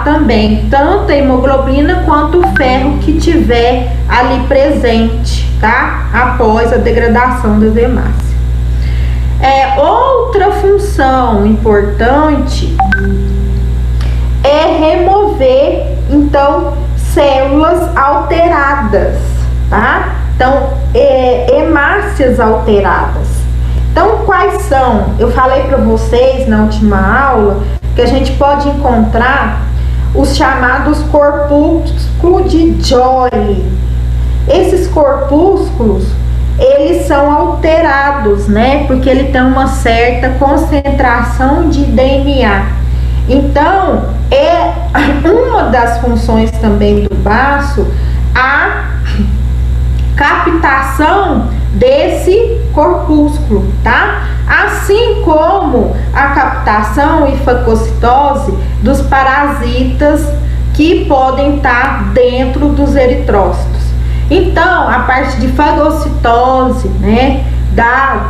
também tanto a hemoglobina quanto o ferro que tiver ali presente, tá? Após a degradação das hemácias. Outra função importante é remover, então, células alteradas, tá? Então, hemácias alteradas. Então, quais são? Eu falei para vocês na última aula que a gente pode encontrar os chamados corpúsculos de Joy. Esses corpúsculos, eles são alterados, né? Porque ele tem uma certa concentração de DNA. Então, é uma das funções também do baço a captação desse corpúsculo, tá? Assim como a captação e fagocitose dos parasitas que podem estar dentro dos eritrócitos. Então, a parte de fagocitose, né,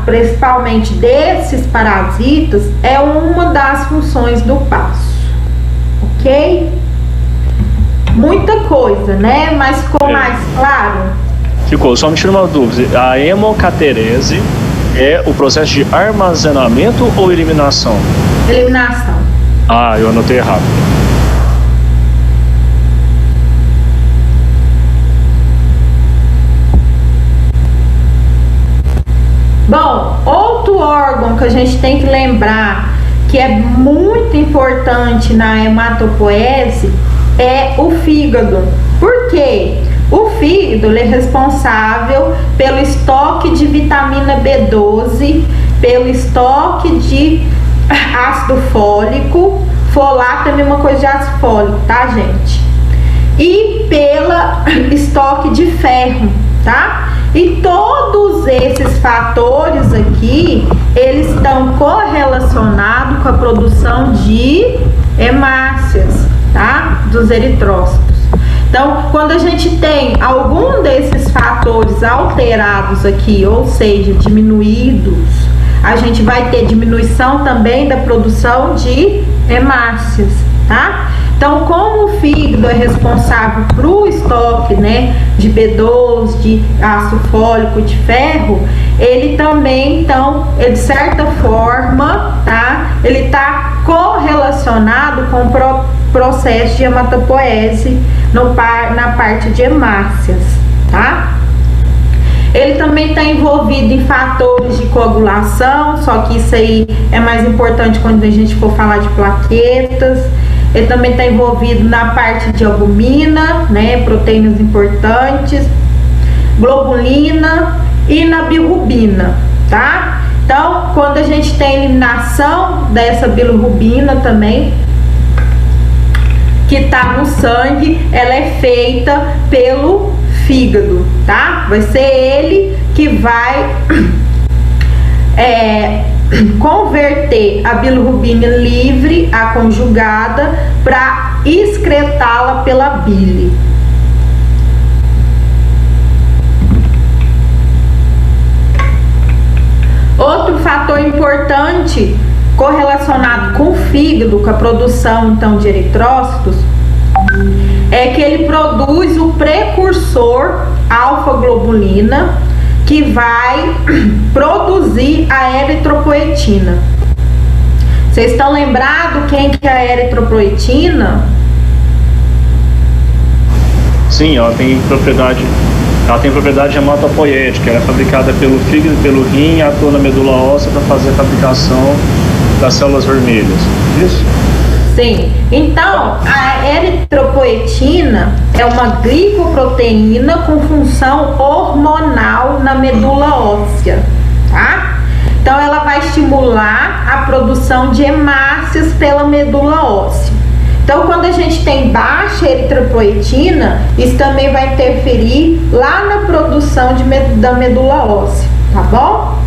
principalmente desses parasitas, é uma das funções do baço, ok? Muita coisa, né? Mas ficou mais claro? Ficou, só me tira uma dúvida. A hemocaterese é o processo de armazenamento ou eliminação? Eliminação. Ah, eu anotei errado. Bom, outro órgão que a gente tem que lembrar que é muito importante na hematopoese é o fígado. Por quê? O fígado ele é responsável pelo estoque de vitamina B12, pelo estoque de ácido fólico, folato é a mesma coisa de ácido fólico, tá, gente? E pelo estoque de ferro, tá? E todos esses fatores aqui, eles estão correlacionados com a produção de hemácias, tá? Dos eritrócitos. Então, quando a gente tem algum desses fatores alterados aqui, ou seja, diminuídos, a gente vai ter diminuição também da produção de hemácias, tá? Então, como o fígado é responsável pro estoque, né, de B12, de ácido fólico, de ferro, ele também, então, de certa forma, tá? Ele está correlacionado com o processo de hematopoese na parte de hemácias, tá? Ele também está envolvido em fatores de coagulação, só que isso aí é mais importante quando a gente for falar de plaquetas. Ele também está envolvido na parte de albumina, né, proteínas importantes, globulina e na bilirrubina, tá? Então, quando a gente tem eliminação dessa bilirrubina também, que está no sangue, ela é feita pelo fígado, tá? Vai ser ele que vai converter a bilirrubina livre, a conjugada, para excretá-la pela bile. Outro fator importante correlacionado com o fígado, com a produção então de eritrócitos, é que ele produz o precursor alfa-globulina, que vai produzir a eritropoetina. Vocês estão lembrados quem que é a eritropoetina? Sim, ela tem propriedade hematopoética. Ela é fabricada pelo fígado e pelo rim, atua na medula óssea para fazer a fabricação das células vermelhas. Isso? Sim. Então, a eritropoetina é uma glicoproteína com função hormonal na medula óssea, tá? Então, ela vai estimular a produção de hemácias pela medula óssea. Então, quando a gente tem baixa eritropoetina, isso também vai interferir lá na produção da medula óssea, tá bom?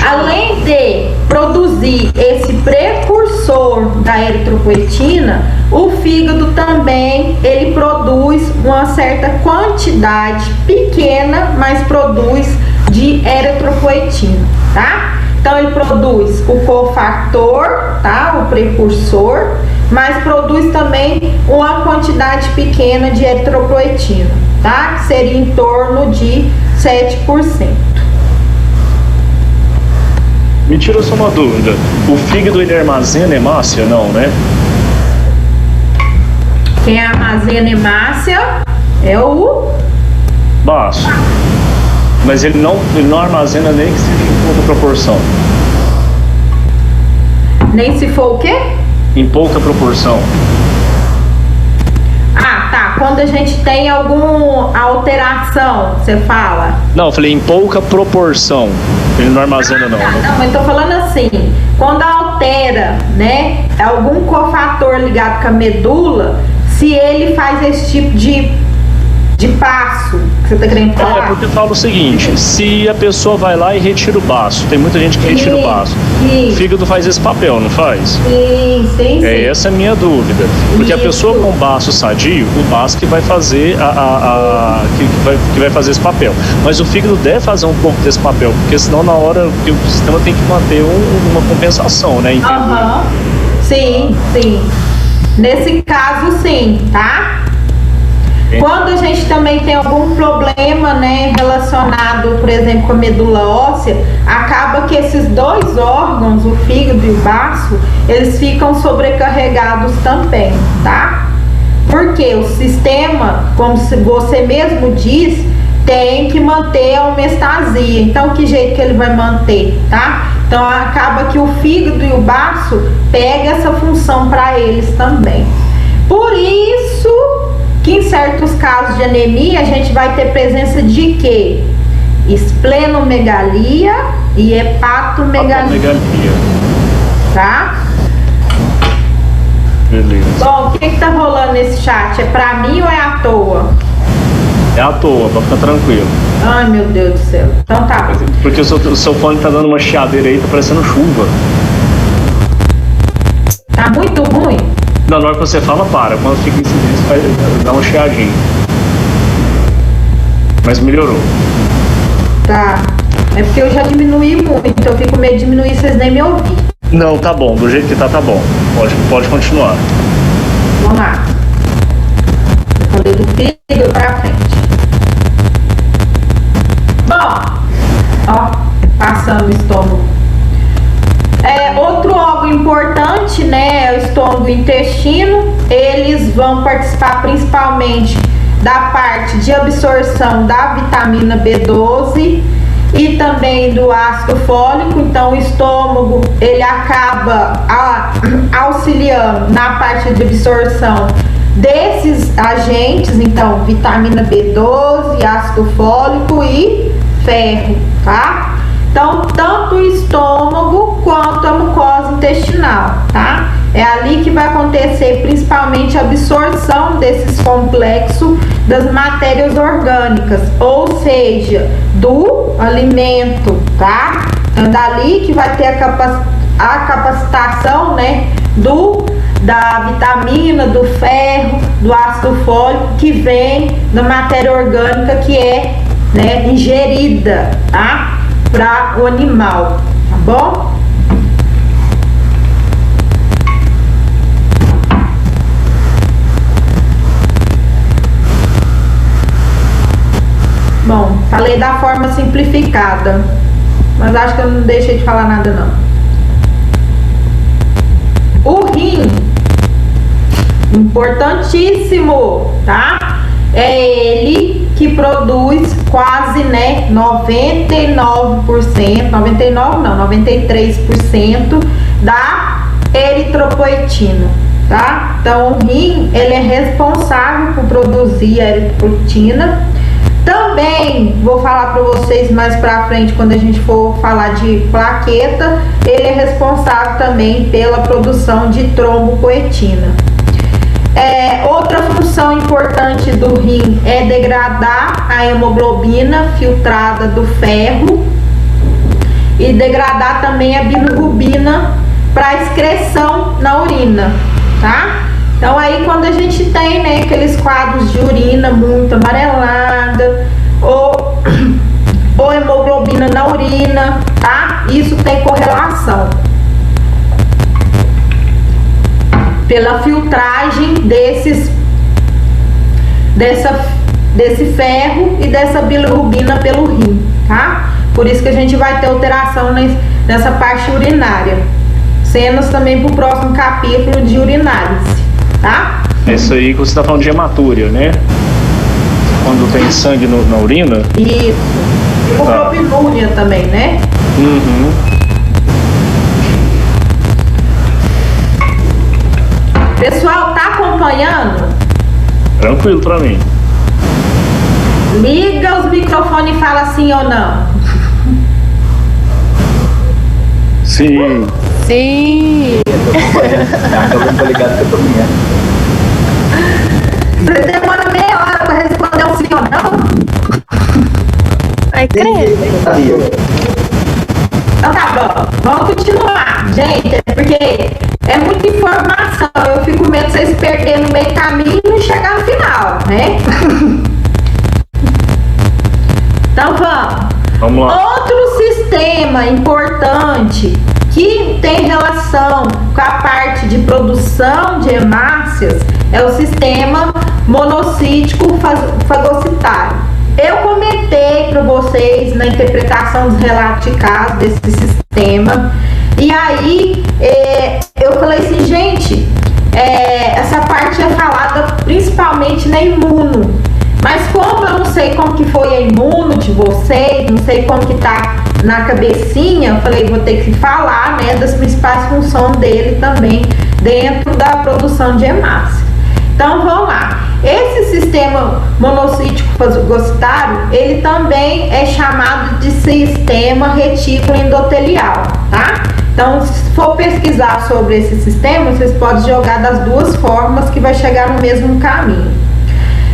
Além de produzir esse precursor da eritropoetina, o fígado também ele produz uma certa quantidade pequena, mas produz de eritropoetina, tá? Então ele produz o cofator, tá? O precursor, mas produz também uma quantidade pequena de eritropoetina, tá? Que seria em torno de 7%. Me tira só uma dúvida. O fígado ele armazena hemácia? Não, né? Quem armazena hemácia é o baço. Mas ele não armazena nem que seja em pouca proporção. Nem se for o quê? Em pouca proporção. Ah, tá. Quando a gente tem alguma alteração, você fala? Não, eu falei em pouca proporção. Ele não armazena não. Tá. Não, mas tô falando assim, quando altera, né, algum cofator ligado com a medula, se ele faz esse tipo de passo que você tá querendo falar. É porque eu falo o seguinte, se a pessoa vai lá e retira o baço, tem muita gente que retira o baço. O fígado faz esse papel, não faz? Sim. É essa a minha dúvida. Porque a pessoa com baço sadio, o baço que vai fazer que vai fazer esse papel. Mas o fígado deve fazer um pouco desse papel, porque senão na hora que o sistema tem que manter uma compensação, né? Aham. Sim. Nesse caso, sim, tá? Quando a gente também tem algum problema, né, relacionado, por exemplo, com a medula óssea, acaba que esses dois órgãos, o fígado e o baço, eles ficam sobrecarregados também, tá? Porque o sistema, como você mesmo diz, tem que manter a homeostasia. Então, que jeito que ele vai manter, tá? Então, acaba que o fígado e o baço pegam essa função para eles também. Por isso que em certos casos de anemia a gente vai ter presença de quê? Esplenomegalia e hepatomegalia. Tá? Beleza. Bom, o que tá rolando nesse chat? É pra mim ou é à toa? É à toa, pra ficar tranquilo. Ai, meu Deus do céu. Então tá. Porque o seu fone tá dando uma chiadeira aí, tá parecendo chuva. Tá muito ruim? Na hora que você fala, para. Quando fica em silêncio, vai dar uma chiadinha. Mas melhorou. Tá. É porque eu já diminuí muito, então eu fico com medo de diminuir, vocês nem me ouvir. Não, tá bom. Do jeito que tá bom. Pode continuar. Vamos lá. Eu falei do fígado pra frente. Bom, ó, passando o estômago. Outro órgão importante, né, é o estômago e o intestino. Eles vão participar principalmente da parte de absorção da vitamina B12 e também do ácido fólico. Então o estômago ele acaba auxiliando na parte de absorção desses agentes, então vitamina B12, ácido fólico e ferro, tá? Então, tanto o estômago quanto a mucosa intestinal, tá? É ali que vai acontecer principalmente a absorção desses complexos das matérias orgânicas, ou seja, do alimento, tá? Então, é dali que vai ter a capacitação, né, da vitamina, do ferro, do ácido fólico, que vem da matéria orgânica que é, né, ingerida, tá? Para o animal, tá bom? Bom, falei da forma simplificada, mas acho que eu não deixei de falar nada não. O rim, importantíssimo, tá? É ele que produz quase, né, 99%, 99 não, 93% da eritropoetina, tá? Então o rim, ele é responsável por produzir a eritropoetina. Também vou falar para vocês mais para frente, quando a gente for falar de plaqueta, ele é responsável também pela produção de trombopoetina. Outra função importante do rim é degradar a hemoglobina filtrada do ferro e degradar também a bilirrubina para excreção na urina, tá? Então aí quando a gente tem, né, aqueles quadros de urina muito amarelada ou hemoglobina na urina, tá? Isso tem correlação. pela filtragem desse ferro e dessa bilirrubina pelo rim, tá? Por isso que a gente vai ter alteração nessa parte urinária. Cenas também para o próximo capítulo de urinálise, tá? Isso aí que você está falando de hematúria, né? Quando tem sangue na urina? Isso. Hemoglobinúria também, né? Uhum. Pessoal, tá acompanhando? Tranquilo pra mim. Liga os microfones e fala sim ou não. Sim. Sim. Eu tô ligado que eu tô vendo. Você demora meia hora pra responder um sim ou não? Ai, credo. Então tá bom, vamos continuar. Gente, é porque é muita informação. Eu fico com medo de vocês perderem no meio do caminho e não chegar no final, né? Então Vamos lá. Outro sistema importante que tem relação com a parte de produção de hemácias é o sistema monocítico fagocitário. Eu comentei para vocês na interpretação dos relatos de caso desse sistema, e aí eu falei assim, gente, essa parte é falada principalmente na imuno, mas como eu não sei como que foi a imuno de vocês, não sei como que tá na cabecinha, eu falei, vou ter que falar, né, das principais funções dele também dentro da produção de hemácia. Então vamos lá. Esse sistema monocítico fagocitário, ele também é chamado de sistema retículo endotelial, tá? Então, se for pesquisar sobre esse sistema, vocês podem jogar das duas formas que vai chegar no mesmo caminho.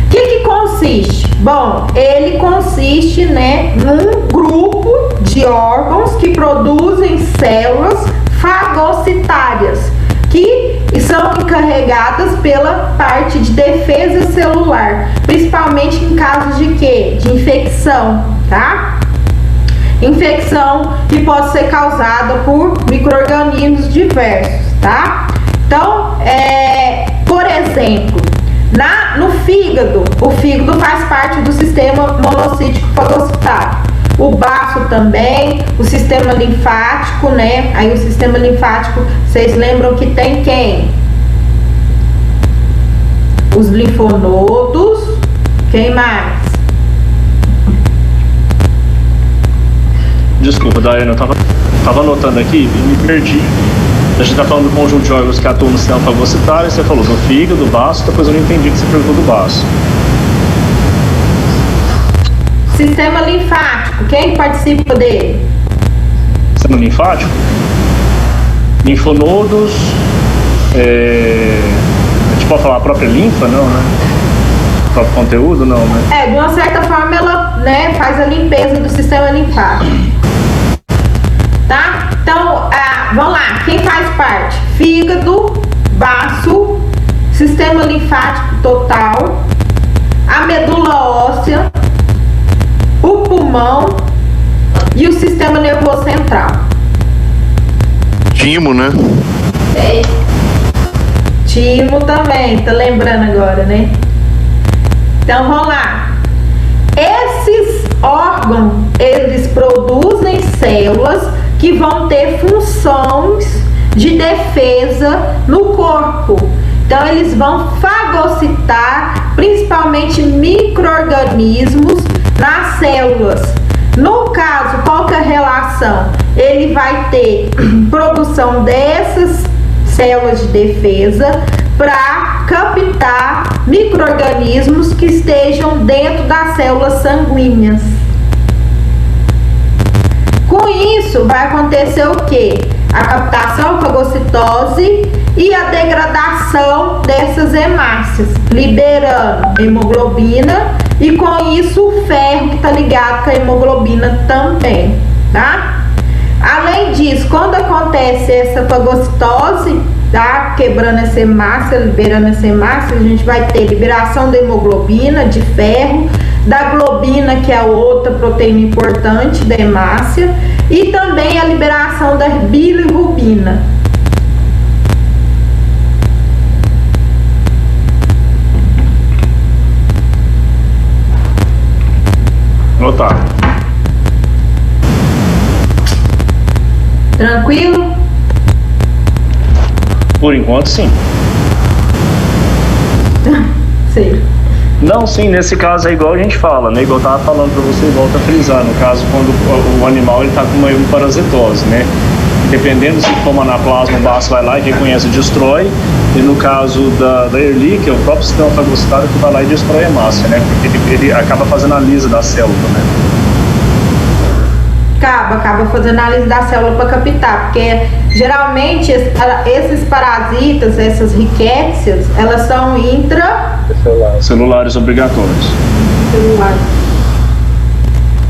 O que consiste? Bom, ele consiste, né, num grupo de órgãos que produzem células fagocitárias, que são encarregadas pela parte de defesa celular, principalmente em casos de quê? De infecção, tá? Infecção que pode ser causada por micro-organismos diversos, tá? Então, por exemplo, no fígado, o fígado faz parte do sistema monocítico fagocitário. O baço também, o sistema linfático, né? Aí o sistema linfático, vocês lembram que tem quem? Os linfonodos. Quem mais? Desculpa, Daiane, eu tava anotando aqui e me perdi. A gente tá falando do conjunto de órgãos que atuam no sistema fagocitário, você falou do fígado, do baço, depois eu não entendi que você perguntou do baço. Sistema linfático, quem participa dele? Sistema linfático? Linfonodos, a gente pode falar a própria linfa, não, né? O próprio conteúdo, não, né? De uma certa forma ela, né, faz a limpeza do sistema linfático. Tá? Então, vamos lá, quem faz parte? Fígado, baço, sistema linfático total, a medula óssea, o pulmão e o sistema nervoso central. Timo, né? Timo também, tá lembrando agora, né? Então vamos lá. Esses órgãos, eles produzem células que vão ter funções de defesa no corpo. Então eles vão fagocitar principalmente micro-organismos nas células. No caso, qual que é a relação? Ele vai ter produção dessas células de defesa para captar micro-organismos que estejam dentro das células sanguíneas. Com isso, vai acontecer o quê? A captação, a fagocitose e a degradação dessas hemácias, liberando hemoglobina e com isso o ferro que está ligado com a hemoglobina também, tá? Além disso, quando acontece essa fagocitose, tá? Quebrando essa hemácia, liberando essa hemácia, a gente vai ter liberação da hemoglobina, de ferro, da globina, que é a outra proteína importante da hemácia, e também a liberação da bilirrubina. Tranquilo? Por enquanto, sim. Sei. Não, sim, nesse caso é igual a gente fala, né? Igual eu tava falando pra você, volta a frisar, no caso quando o animal ele tá com uma parasitose, né? Dependendo se for uma anaplasma, o baço vai lá e reconhece e destrói. E no caso da Ehrlichia, é o próprio sistema fagocitário que vai lá e destrói a hemácia, né? Porque ele acaba fazendo a lisa da célula, né? Acaba fazendo análise da célula para captar, porque geralmente esses parasitas, essas riquécias, elas são Celulares obrigatórios. intracelulares,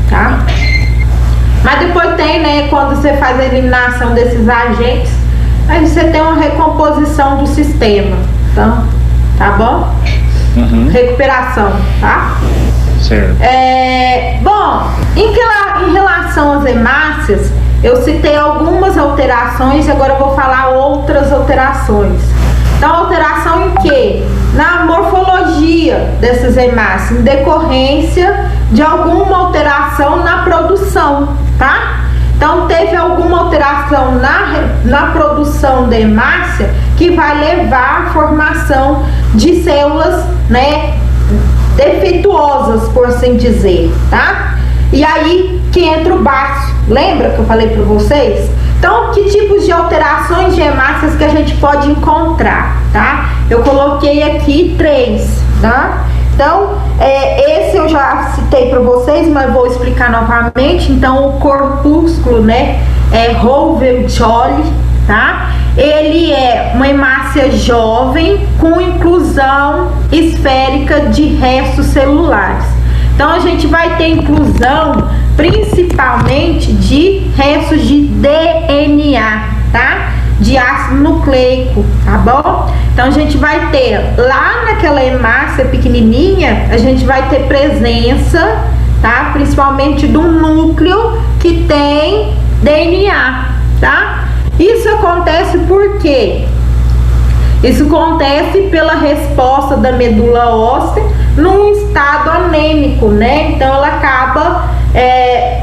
tá? Mas depois tem, né, quando você faz a eliminação desses agentes, aí você tem uma recomposição do sistema, então, tá bom? Uhum. Recuperação, tá? Certo. Bom, em relação às hemácias, eu citei algumas alterações e agora eu vou falar outras alterações. Então, alteração em quê? Na morfologia dessas hemácias, em decorrência de alguma alteração na produção, tá? Então, teve alguma alteração na produção da hemácia que vai levar à formação de células, né, defeituosas, por assim dizer, tá? E aí que entra o baço. Lembra que eu falei para vocês? Então, que tipos de alterações de hemácias que a gente pode encontrar, tá? Eu coloquei aqui 3, tá? Então, esse eu já citei para vocês, mas vou explicar novamente. Então, o corpúsculo, né, é Rovell-Joly, tá? Ele é uma hemácia jovem com inclusão esférica de restos celulares. Então, a gente vai ter inclusão principalmente de restos de DNA, tá? De ácido nucleico, tá bom? Então, a gente vai ter lá naquela hemácia pequenininha, a gente vai ter presença, tá? Principalmente do núcleo que tem DNA, tá? Isso acontece por quê? Isso acontece pela resposta da medula óssea num estado anêmico, né? Então ela acaba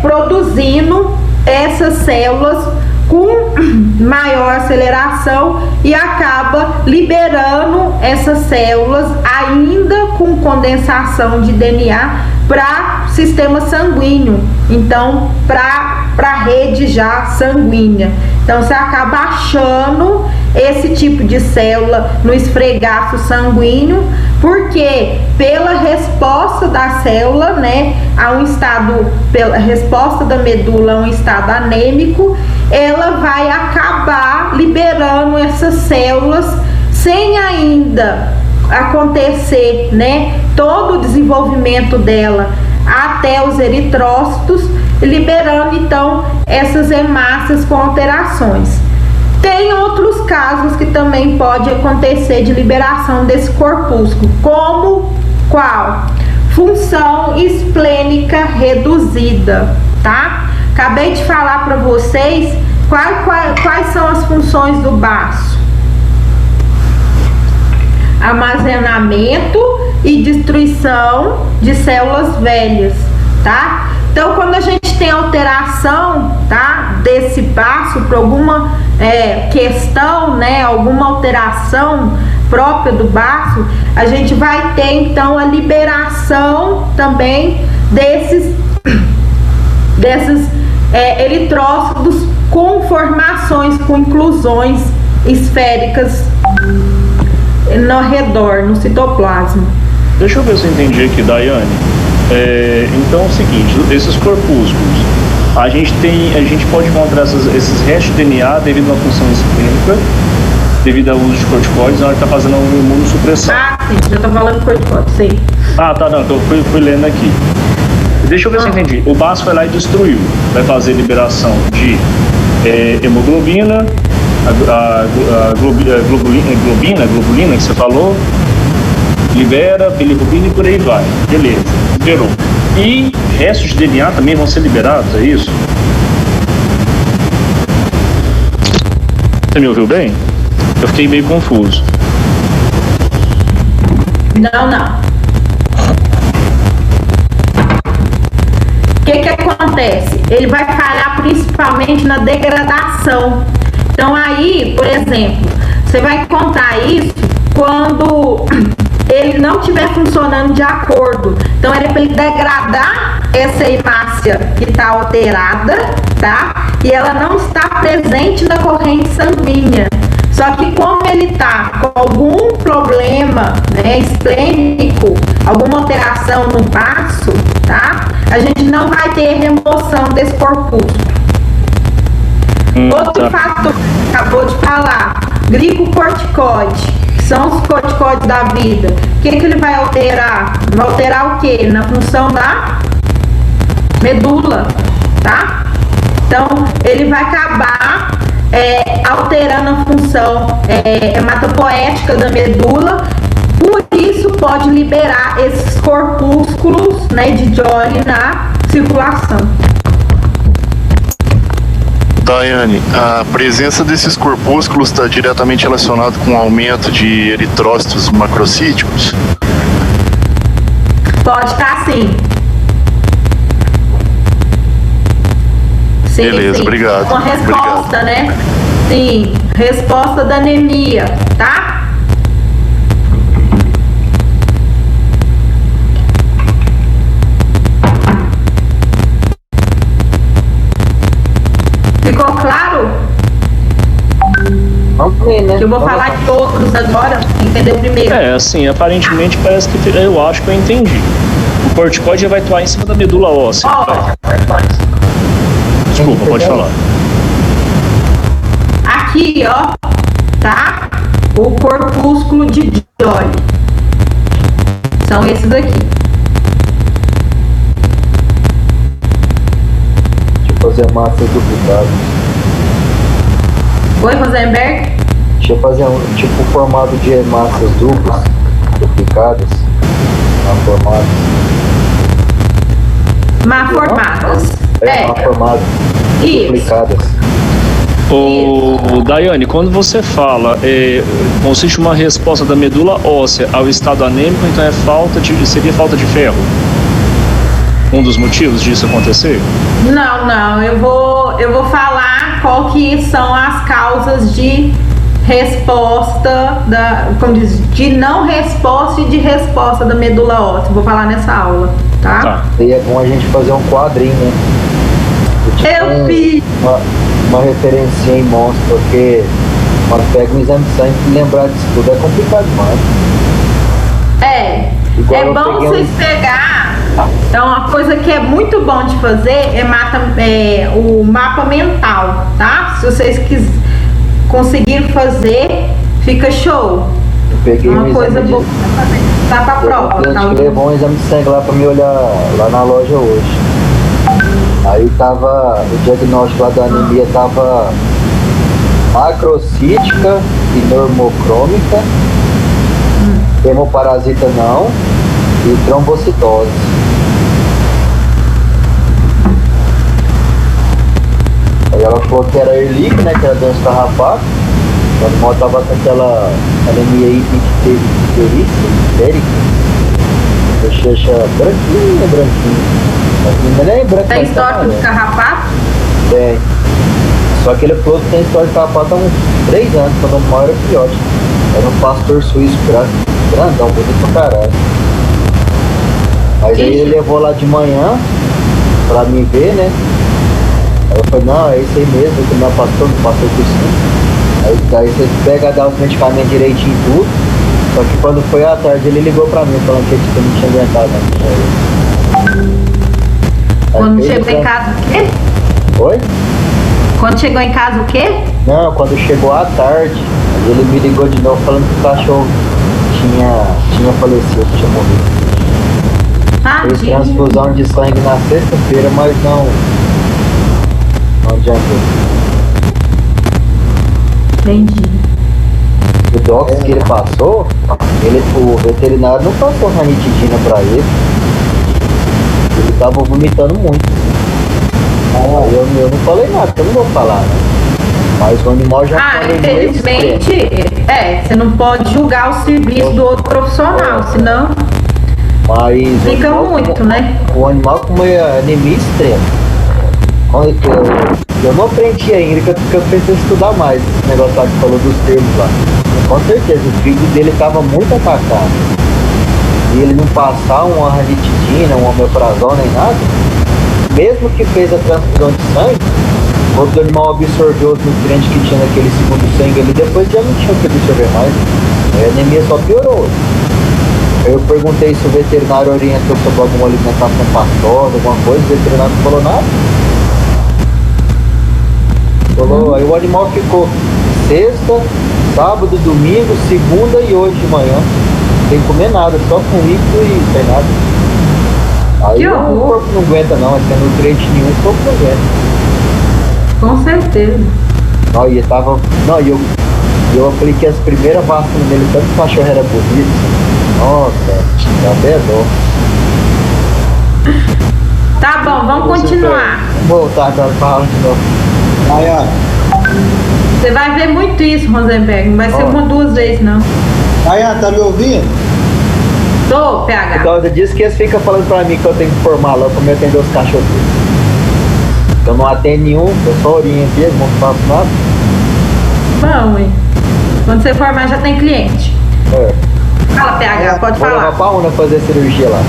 produzindo essas células com maior aceleração e acaba liberando essas células ainda com condensação de DNA para sistema sanguíneo, então para a rede já sanguínea. Então você acaba achando esse tipo de célula no esfregaço sanguíneo, porque pela resposta da célula, né, a um estado, pela resposta da medula a um estado anêmico, ela vai acabar liberando essas células sem ainda acontecer, né, todo o desenvolvimento dela até os eritrócitos, liberando então essas hemácias com alterações. Tem outros casos que também pode acontecer de liberação desse corpúsculo, como qual? Função esplênica reduzida, tá? Acabei de falar para vocês quais são as funções do baço. Armazenamento e destruição de células velhas, tá? Então, quando a gente tem alteração, tá, desse baço por alguma questão, né, alguma alteração própria do baço, a gente vai ter então a liberação também desses eritrócitos com formações, com inclusões esféricas no redor, no citoplasma. Deixa eu ver se eu entendi aqui, Daiane. Então é o seguinte, esses corpúsculos, a gente pode encontrar esses restos de DNA devido a uma função esplênica, devido ao uso de corticoides, na hora que está fazendo uma imunossupressão. Ah, sim, já tô falando corticoide, sim. Ah, tá, não, então eu fui lendo aqui. Deixa eu ver se eu entendi. O baço vai lá e destruiu, vai fazer liberação de hemoglobina, globulina que você falou, libera, bilirrubina e por aí vai. Beleza, liberou. E restos de DNA também vão ser liberados, é isso? Você me ouviu bem? Eu fiquei meio confuso. Não. O que acontece? acontece? Ele vai falhar principalmente na degradação. Então aí, por exemplo, você vai encontrar isso quando ele não estiver funcionando de acordo. Então era para ele degradar essa hemácia que está alterada, tá? E ela não está presente na corrente sanguínea. Só que como ele está com algum problema, né, esplênico, alguma alteração no vaso, tá? A gente não vai ter remoção desse corpúsculo. Outro fator que acabou de falar, glicocorticoide, que são os corticoides da vida. O que ele vai alterar? Vai alterar o quê? Na função da medula, tá? Então, ele vai acabar alterando a função hematopoética da medula, por isso pode liberar esses corpúsculos, né, de Joly na circulação. Daiane, a presença desses corpúsculos está diretamente relacionado com o aumento de eritrócitos macrocíticos? Pode estar sim. Sim, beleza, sim. Obrigado. Uma resposta, obrigado. Né? Sim, resposta da anemia, tá? Ficou claro? Vamos ver, né? Eu vou falar de outros agora, entendeu primeiro? Assim, aparentemente parece que eu acho que eu entendi. O corticoide vai atuar em cima da medula óssea. Desculpa, pode falar. Aqui, ó, tá? O corpúsculo de Joly. São esses aqui. Deixa eu fazer massas duplicadas. Oi, Rosenberg? Deixa eu fazer um tipo formado de massas duplas, duplicadas, formadas. Malformadas. Malformadas, Isso. duplicadas. O Daiane, quando você fala consiste uma resposta da medula óssea ao estado anêmico, então seria falta de ferro? Um dos motivos disso acontecer? Não, eu vou falar qual que são as causas de resposta de não resposta e de resposta da medula óssea. Vou falar nessa aula, tá? E é bom a gente fazer um quadrinho, né? Eu fiz uma referência em monstro, porque quando pega um exame de sangue e lembrar disso tudo é complicado demais. Igual é bom vocês pegar. Então, uma coisa que é muito bom de fazer é o mapa mental, tá? Se vocês conseguirem fazer, fica show. Eu peguei uma coisa boa pra fazer. Tá pra prova. A gente levou um exame de sangue lá pra me olhar lá na loja hoje. Aí o diagnóstico lá da anemia tava macrocítica e normocrômica, hemoparasita não, e trombocitose. Aí ela falou que era Ehrlich, né, que era doença carrapato. Quando mal tava com aquela anemia hiperica, bochecha branquinha. Não é branca. Tem histórico de carrapato? Tem. Só que ele falou que tem história de carrapato há uns 3 anos, quando o maior era filhote. Era um pastor suíço grandão, bonito pra caralho. Mas aí ele levou lá de manhã pra me ver, né? Aí eu falei, não, é isso aí mesmo, que não passou por cima. Aí você pega, dá os medicamentos direitinho e tudo. Só que quando foi à tarde ele ligou pra mim, falando que ele não tinha aguentado, né? Quando chegou em casa o quê? Oi? Quando chegou em casa o quê? Não, quando chegou à tarde, ele me ligou de novo falando que o cachorro tinha falecido, tinha morrido. Fez transfusão de sangue na sexta-feira, mas não adiantou. Entendi. O dox que ele passou, o veterinário não passou ranitidina pra ele. Ele tava vomitando muito. Aí eu não falei nada, porque eu não vou falar, né? Mas o animal já falou. Infelizmente, você não pode julgar o serviço do outro profissional, senão mas fica muito, né? O animal com uma anemia extrema. Eu não aprendi ainda, que eu preciso estudar mais esse negócio lá que falou dos termos lá. Com certeza, o fígado dele estava muito atacado. E ele não passar uma ranitidina, um omeprazol nem nada, mesmo que fez a transfusão de sangue, quando o animal absorveu os nutrientes que tinha naquele segundo sangue ali, depois já não tinha o que absorver mais. A anemia só piorou. Eu perguntei se o veterinário orientou sobre alguma alimentação pastosa, alguma coisa, o veterinário não falou nada. Falou, aí o animal ficou sexta, sábado, domingo, segunda e hoje de manhã, sem comer nada, só com líquido e sem nada. Aí o corpo não aguenta não, sem nutriente nenhum, o corpo não aguenta. Com certeza. Não, e tava. Não, eu apliquei as primeiras vacinas nele, tanto o cachorro era bonito. Nossa, dá até dó. Tá bom, vamos continuar. Vamos voltar agora pra aula de novo. Aí, ó. Você vai ver muito isso, Rosenberg. Não vai ser uma, duas vezes, não. Aí, ó, tá me ouvindo? Tô, PH. Por causa disso que eles ficam falando pra mim que eu tenho que formar lá pra me atender os cachorros. Eu não atendo nenhum, eu só oriento eles, não faço nada. Bom, hein? Quando você formar já tem cliente. É. Fala, PH, pode Vou levar falar. pra Una fazer cirurgia lá.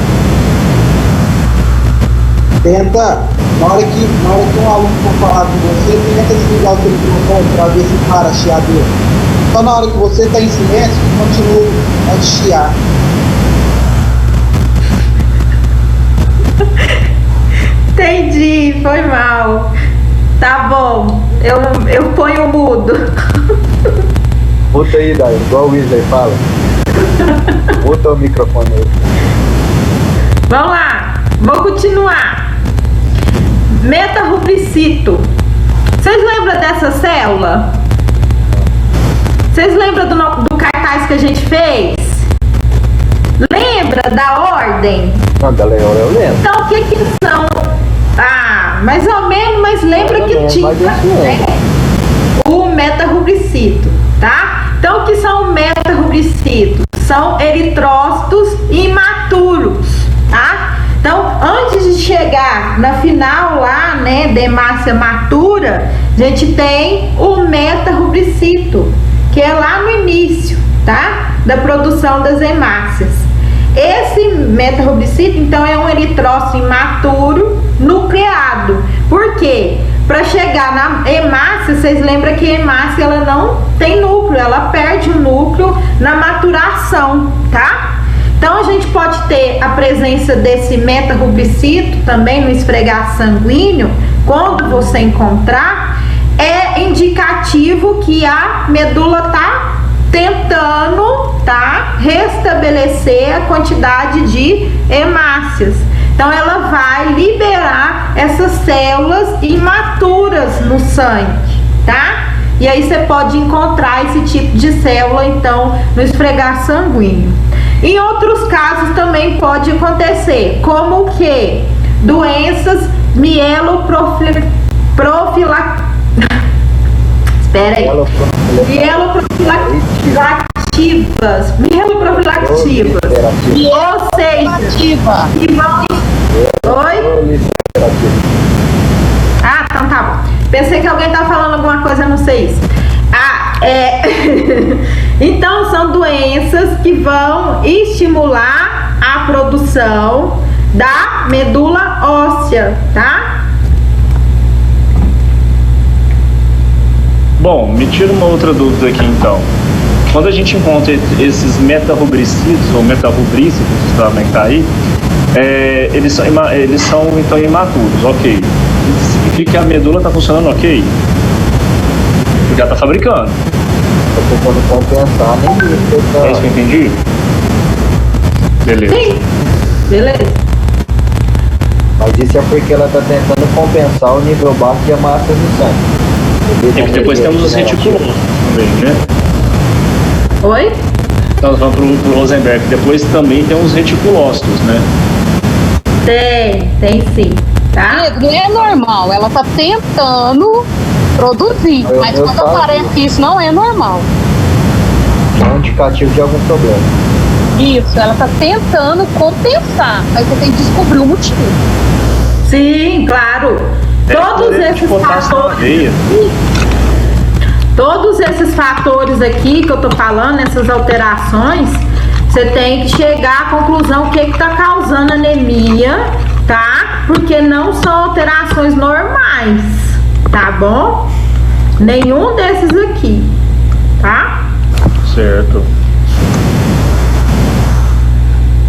Tenta, na hora que um aluno for falar com você, tenta desligar o telefone pra ver se para a chiadura. Só na hora que você tá em silêncio, continua a chiar. Entendi, foi mal. Tá bom, eu ponho o mudo. Muta aí, Daí, igual o Weasley fala. Muta o microfone aí. Vamos lá, vou continuar. Metarubricito. Vocês lembram dessa célula? Vocês lembram do cartaz que a gente fez? Lembra da ordem? Não, da Leola eu lembro. Então, o que são? Ah, mais ou menos, mas lembra Mais ou que menos, tinha, mas isso né? O metarubricito, tá? Então, o que são metarubricitos? São eritrócitos imaturos, tá? Então, antes de chegar na final lá, né, de hemácia matura, a gente tem o metarubricito, que é lá no início, tá? Da produção das hemácias. Esse metarubricito, então, é um eritrócito imaturo nucleado. Por quê? Para chegar na hemácia, vocês lembram que a hemácia ela não tem núcleo, ela perde o núcleo na maturação, tá? Então a gente pode ter a presença desse metarubricito também no esfregar sanguíneo. Quando você encontrar, é indicativo que a medula está tentando, tá, restabelecer a quantidade de hemácias. Então ela vai liberar essas células imaturas no sangue, tá? E aí você pode encontrar esse tipo de célula então no esfregar sanguíneo. Em outros casos também pode acontecer, como o que? Doenças mieloprofilativas. Espera aí. Mieloprofilativas. Ou seja, que vão... Oi? Ah, então tá bom. Pensei que alguém tá falando alguma coisa, não sei isso. Então são doenças que vão estimular a produção da medula óssea, tá? Bom, me tira uma outra dúvida aqui então. Quando a gente encontra esses metarubricitos ou metarubrícitos, também tá aí, eles são então imaturos, ok. Isso significa que a medula está funcionando ok? Porque ela está fabricando. Tô tentando compensar, nem isso. É isso que eu entendi? Beleza. Sim, beleza. Mas isso é porque ela tá tentando compensar o nível baixo de hemácias no sangue. E depois temos os reticulosos também, né? Oi? Nós vamos pro Rosenberg. Depois também tem os reticulócitos, né? Tem sim, tá? Não é normal, ela tá tentando produzir, mas quando aparece isso não é normal. É um indicativo de algum problema. Isso, ela tá tentando compensar, mas você tem que descobrir o motivo. Sim, claro. Todos de esses potássio na fatores. veia. Todos esses fatores aqui que eu tô falando, essas alterações, você tem que chegar à conclusão o que está causando anemia, tá? Porque não são alterações normais, tá bom? Nenhum desses aqui, tá? Certo.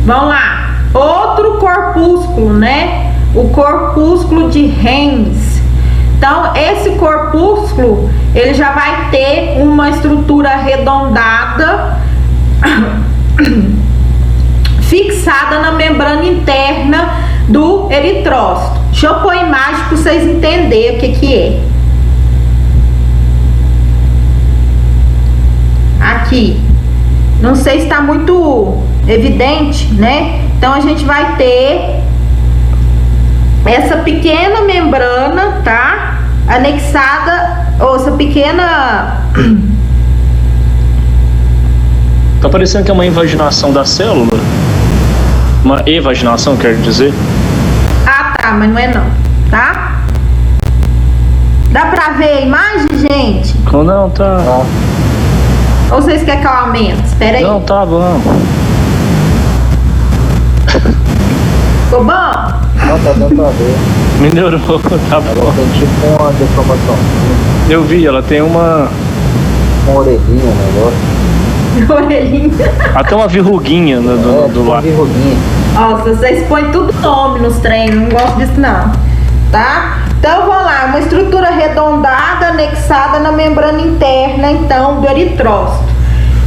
Vamos lá. Outro corpúsculo, né? O corpúsculo de Hennes. Então, esse corpúsculo, ele já vai ter uma estrutura arredondada fixada na membrana interna do eritrócito. Deixa eu pôr a imagem para vocês entenderem o que é. Aqui. Não sei se está muito evidente, né? Então, a gente vai ter essa pequena membrana, tá? Anexada, ou essa pequena... Tá parecendo que é uma invaginação da célula? Uma evaginação, quer dizer? Ah, tá, mas não é não, tá? Dá pra ver a imagem, gente? Não, tá. Ou vocês querem que eu aumente? Espera aí. Não, tá bom. Ficou bom? Não, tá dando pra ver. Melhorou, tá bom. Ela tem tipo uma deformação. Eu vi, ela tem uma... Uma orelhinha, negócio. Orelhinha. Até uma verruguinha do tipo uma lado. verruguinha. Ó, vocês põem tudo nome nos treinos, não gosto disso não, tá? Então vamos lá, uma estrutura arredondada anexada na membrana interna, então, do eritrócito.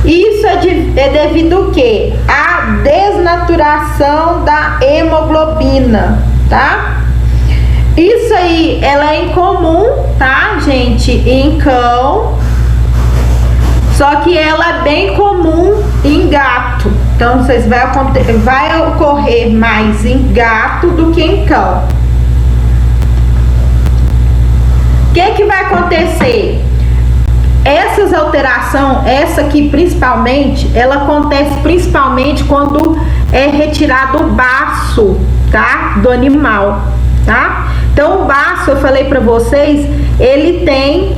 Isso é devido ao quê? A desnaturação da hemoglobina, tá? Isso aí, ela é incomum, tá, gente, em cão, só que ela é bem comum em gato. Então, vocês vai ocorrer mais em gato do que em cão. O que vai acontecer? Essas alterações, essa aqui principalmente, ela acontece principalmente quando é retirado o baço, tá? Do animal, tá? Então, o baço, eu falei pra vocês, ele tem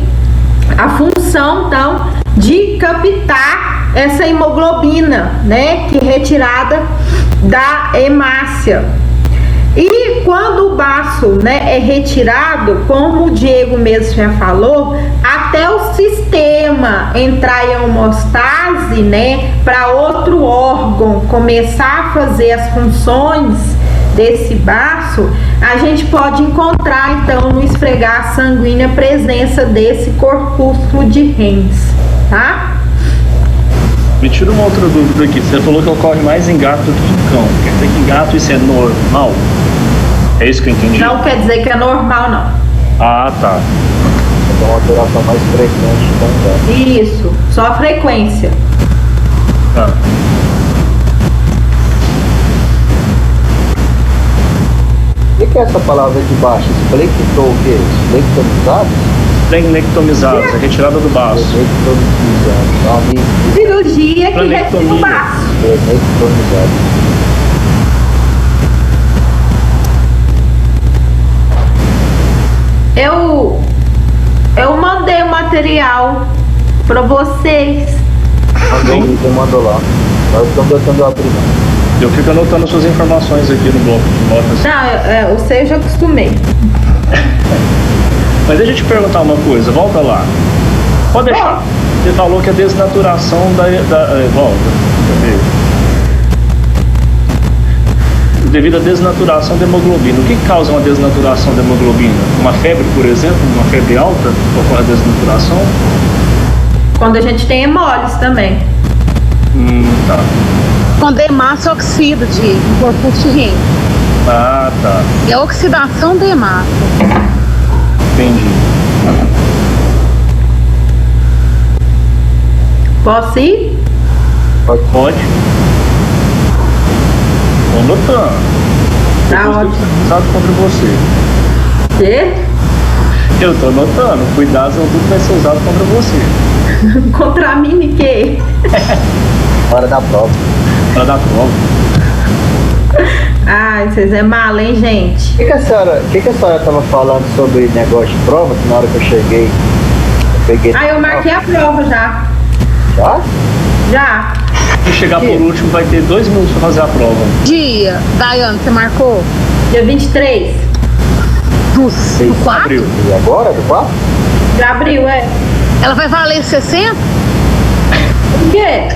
a função, então, de captar essa hemoglobina, né? Que é retirada da hemácia. E quando o baço, né, é retirado, como o Diego mesmo já falou, até o sistema entrar em homostase, né, para outro órgão começar a fazer as funções desse baço, a gente pode encontrar então no esfregar sanguíneo a presença desse corpúsculo de Hennes, tá? Me tira uma outra dúvida aqui. Você falou que ocorre mais em gato do que em cão. Quer dizer que em gato isso é normal? É isso que eu entendi? Não quer dizer que é normal, não. Ah, tá. É uma alteração mais frequente também. Isso, só a frequência. Tá. O que é essa palavra de baixo? Esplectou o quê? Esplectomizados? Esplenectomizados, é retirada do baço. Esplectomizados. Cirurgia que retira o Planectomia. baço. Esplectomizados. Eu mandei o material pra vocês. Mandou lá. Nós estamos tentando abrir, não. Eu fico anotando suas informações aqui no bloco de notas. Não, eu já acostumei. Mas deixa eu te perguntar uma coisa, volta lá. Pode deixar. Você falou que a desnaturação volta. Cadê? Devido à desnaturação da hemoglobina. O que causa uma desnaturação da hemoglobina? Uma febre, por exemplo? Uma febre alta? Ocorre a desnaturação? Quando a gente tem hemólise também. Tá. Quando a hemácia oxida de corpúsculo de Hennes. Ah, tá. É a oxidação da hemácia. Entendi. Posso ir? Pode. Tô notando. Tá Depois ótimo. tô usado contra você. Quê? Eu tô notando. Cuidado, senão tudo vai ser usado contra você. Contra mim, de quê? Hora da prova. Pra dar prova. Ai, vocês é mal, hein, gente? O que a senhora tava falando sobre negócio de prova? Que na hora que eu cheguei, eu peguei. Ah, eu marquei a prova já. Já? Já. Se chegar por último, vai ter 2 minutos pra fazer a prova. Dia, Daiane, você marcou? Dia 23. Do 4? Abril. E agora, do 4? De abril, é. Ela vai valer 60? Por quê?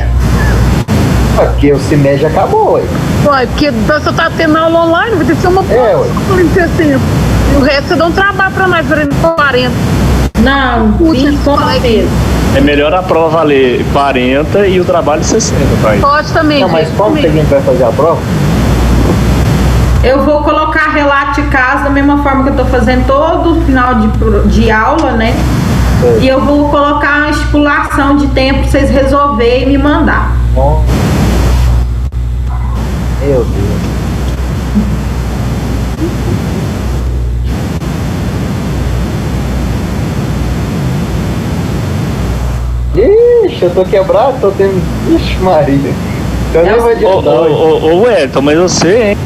Porque o CIMED acabou, ué. Ué, porque você tá tendo aula online, vai ter que ser uma É, ué. prova em 60. E o resto você dá um trabalho pra nós, varendo 40. Não, Puxa, 20 pontos colega. mesmo. É melhor a prova valer 40 e o trabalho 60, pai. Pode também, Não, mas gente, como que a também. gente vai fazer a prova? Eu vou colocar relato de casa da mesma forma que eu tô fazendo todo final de aula, né? Sei. E eu vou colocar uma estipulação de tempo pra vocês resolverem e me mandar. Bom. Meu Deus. Ixi, eu tô quebrado, tô tendo. Ixi, Maria. Eu nem vou Ô, adiantar. ô, Wellington, mas eu sei, hein?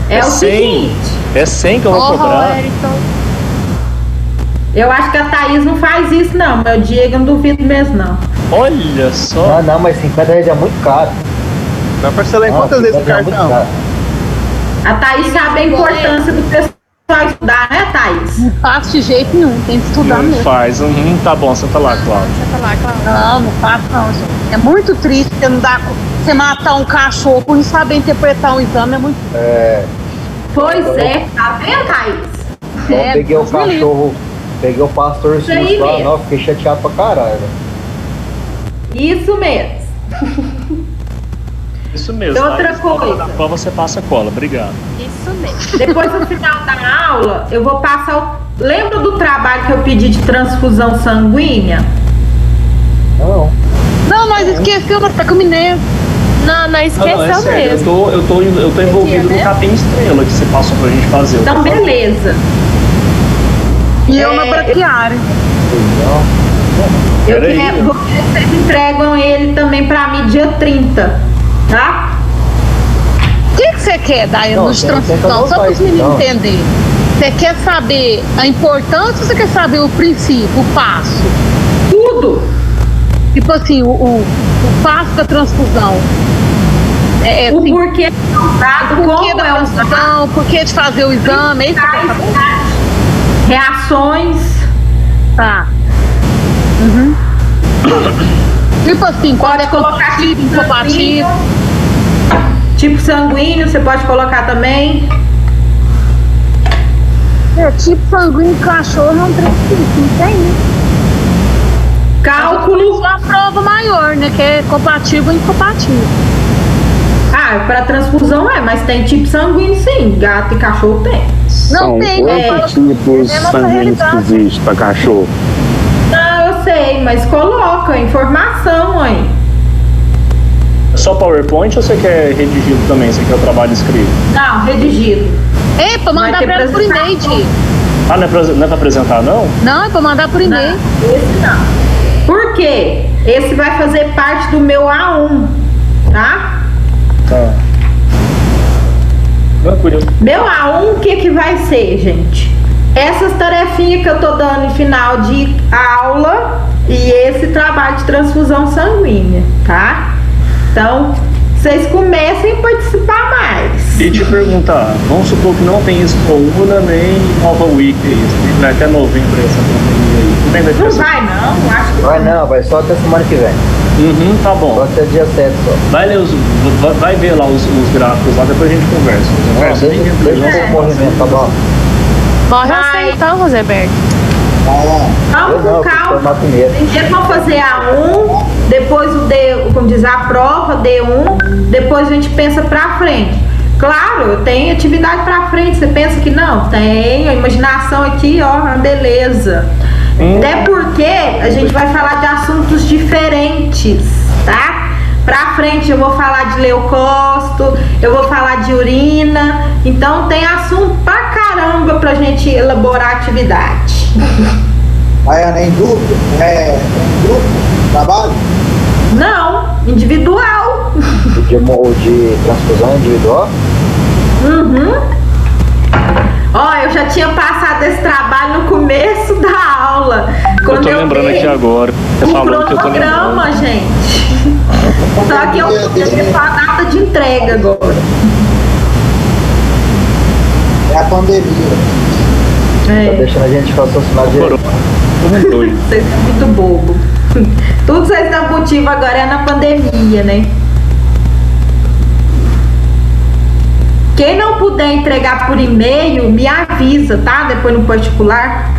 É o 100. seguinte, É 100 que eu vou cobrar. eu acho que a Thaís não faz isso não, mas o Diego eu não duvido mesmo não. Olha só. Não, mas 50 reais é muito caro. Vai parcelar em Não, quantas vezes o 50 é muito cartão? caro. A Thaís sabe a importância do pessoal estudar, né, Thaís? Não faço de jeito nenhum, tem que estudar Não mesmo. faz. Tá bom, senta lá, Cláudio. Não, não faço não, gente. É muito triste você não dar, você matar um cachorro por não saber interpretar um exame, é muito Pois é, tá vendo, Thaís? Eu peguei o Deus me livre. cachorro, peguei o pastor Isso aí sujo lá, mesmo. não, fiquei chateado pra caralho. velho. Isso mesmo. Isso mesmo. E outra Thaís, coisa. Na prova você passa cola. Obrigado. Isso mesmo. Depois no final da aula, eu vou passar o... Lembra do trabalho que eu pedi de transfusão sanguínea? Não. Não, nós esquecemos, nós tá com mineiro. Não esqueceu é sério, mesmo. eu tô envolvido no Capim Estrela que você passou pra gente fazer. Então, beleza. E eu na braquiária. Não. Eu Peraí. quero, vocês entregam ele também pra mim dia 30, tá? O que você quer, Daiane, Não, de tem que transfusão? Só para os anotar isso, meninos não. entenderem. Você quer saber a importância ou você quer saber o princípio, o passo? Tudo. Tipo assim, o passo da transfusão. É O assim, porquê é usado, porquê como da é usado, transfusão, porquê de fazer o exame, é isso que eu quero saber. reações. Tá. Tipo assim, quando Pode é colocar compatível, tipo incompatível. sanguíneo. Tipo sanguíneo, você pode colocar também. É, tipo sanguíneo de cachorro não tem isso, não tem, né? Cálculo. Uma prova maior, né? Que é compatível ou incompatível. Ah, para transfusão é, mas tem tipo sanguíneo sim. Gato e cachorro tem. Não São tem, né? oito Fala- tipos é nossa sanguíneos que realidade. existem para cachorro. Não, eu sei, mas coloca informação aí. É só PowerPoint ou você quer redigido também? Você quer o trabalho escrito? Não, redigido. É, pra Vai mandar ter pra ela por e-mail, apresentação. Di. Ah, não é pra apresentar, não? Não, é pra mandar por e-mail. Esse não. Por quê? Esse vai fazer parte do meu A1, tá? Tá. Tranquilo. Meu A1, o que que vai ser, gente? Essas tarefinhas que eu tô dando em final de aula e esse trabalho de transfusão sanguínea, tá? Então, vocês comecem a participar mais. E te perguntar, vamos supor que não tem Expouna nem Nova Week aí, vai até novembro essa pandemia aí. Não tem Não defesa? vai não, acho que Vai não, vai só até semana que vem. Uhum, tá Só bom. até dia 7 só. Vai ver lá os gráficos lá, depois a gente conversa. Conversa, nem dentro Deixa do eu nosso- ver o movimento, tá bom? Morre Vai. você então, Rosenberg. Vai lá. Calma Eu não, com eu vou calma. formar primeiro. Primeiro vamos fazer A1, depois o D, como diz, a prova, D1, depois a gente pensa pra frente. Claro, tem atividade pra frente, você pensa que não? Tem, a imaginação aqui, ó, uma beleza. Até porque a gente vai falar de assuntos diferentes, tá? Pra frente eu vou falar de leucócito, eu vou falar de urina, então tem assunto pra caramba pra gente elaborar a atividade. Baiana, é em grupo? É em grupo? Trabalho? Não, individual. O de transfusão individual? Uhum. Ó, eu já tinha passado esse trabalho no começo da aula. Eu tô lembrando dei aqui agora. Você o falou que eu tô cronograma, lembrando. gente. Só que eu tenho só a data de entrega agora. É a pandemia. Tá É, deixando a gente raciocinar direito. Tô doido. vocês são muito bobo. Tudo que vocês estão motivo agora é na pandemia, né? Quem não puder entregar por e-mail, me avisa, tá? Depois no particular.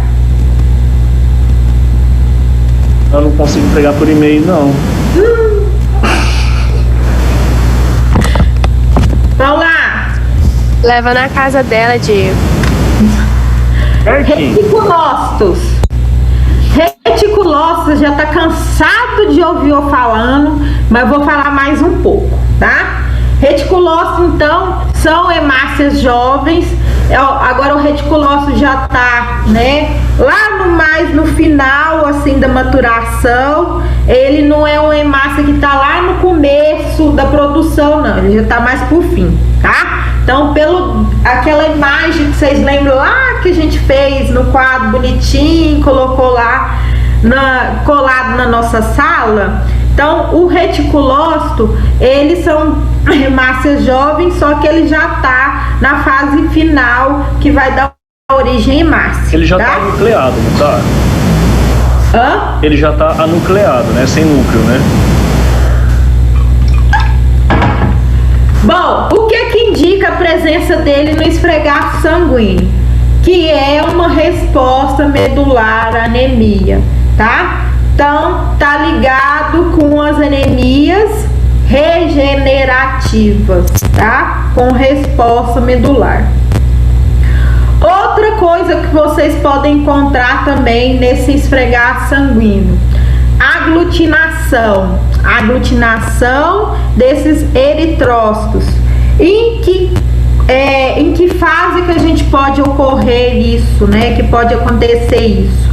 Eu não consigo pegar por e-mail, não. Vamos lá. Leva na casa dela, Diego. Certinho. Reticulócitos. Reticulócitos, já tá cansado de ouvir eu falando, mas vou falar mais um pouco, tá? Reticulócitos, então, são hemácias jovens. Agora o reticulócito já tá, né, lá no final, assim, da maturação. Ele não é uma hemácia que tá lá no começo da produção, não. Ele já tá mais por fim, tá? Então, aquela imagem que vocês lembram lá que a gente fez no quadro bonitinho, colocou lá colado na nossa sala. Então, o reticulócito, eles são hemácias jovens, só que ele já tá na fase final que vai dar origem à hemácia. Ele já tá? tá nucleado, não tá? Hã? Ele já tá anucleado, né? Sem núcleo, né? Bom, o que indica a presença dele no esfregaço sanguíneo? Que é uma resposta medular à anemia, tá? Então, tá ligado com as anemias regenerativas, tá? Com resposta medular. Outra coisa que vocês podem encontrar também nesse esfregaço sanguíneo: aglutinação desses eritrócitos. Em que fase que a gente pode ocorrer isso, né? Que pode acontecer isso?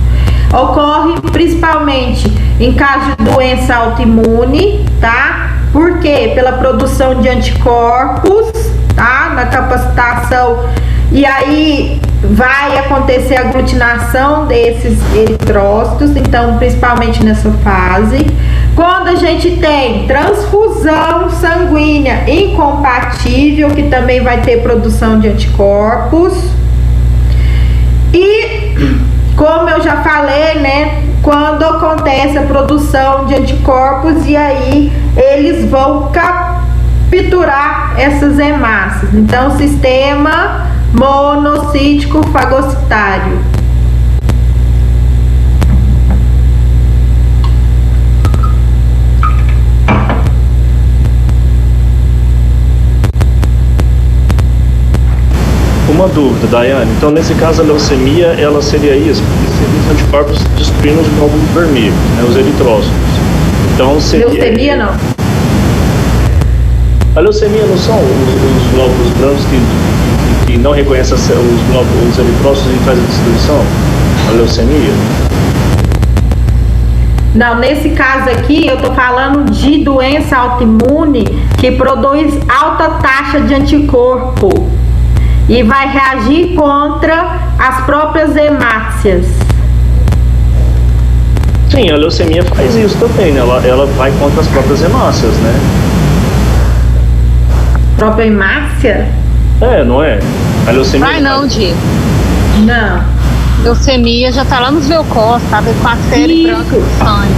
Ocorre principalmente em caso de doença autoimune, tá? Por quê? Pela produção de anticorpos, tá? Na capacitação. E aí vai acontecer a aglutinação desses eritrócitos, então principalmente nessa fase. Quando a gente tem transfusão sanguínea incompatível, que também vai ter produção de anticorpos. E como eu já falei, né, quando acontece a produção de anticorpos, e aí eles vão capturar essas hemácias. Então, sistema monocítico fagocitário. Uma dúvida, Daiane. Então, nesse caso, a leucemia, ela seria isso? Porque seria os anticorpos destruindo os glóbulos vermelhos, né, os eritrócitos. Então, seria... Leucemia não. A leucemia não são os glóbulos brancos que não reconhecem os eritrócitos e fazem a destruição? A leucemia? Não, nesse caso aqui eu tô falando de doença autoimune que produz alta taxa de anticorpo e vai reagir contra as próprias hemácias. Sim, a leucemia faz isso também, né? Ela vai contra as próprias hemácias, né? Própria hemácia? É, não é? A leucemia... Vai não, Diego. Não. Leucemia já tá lá nos leucócitos, tá com a série Isso. branca do sangue.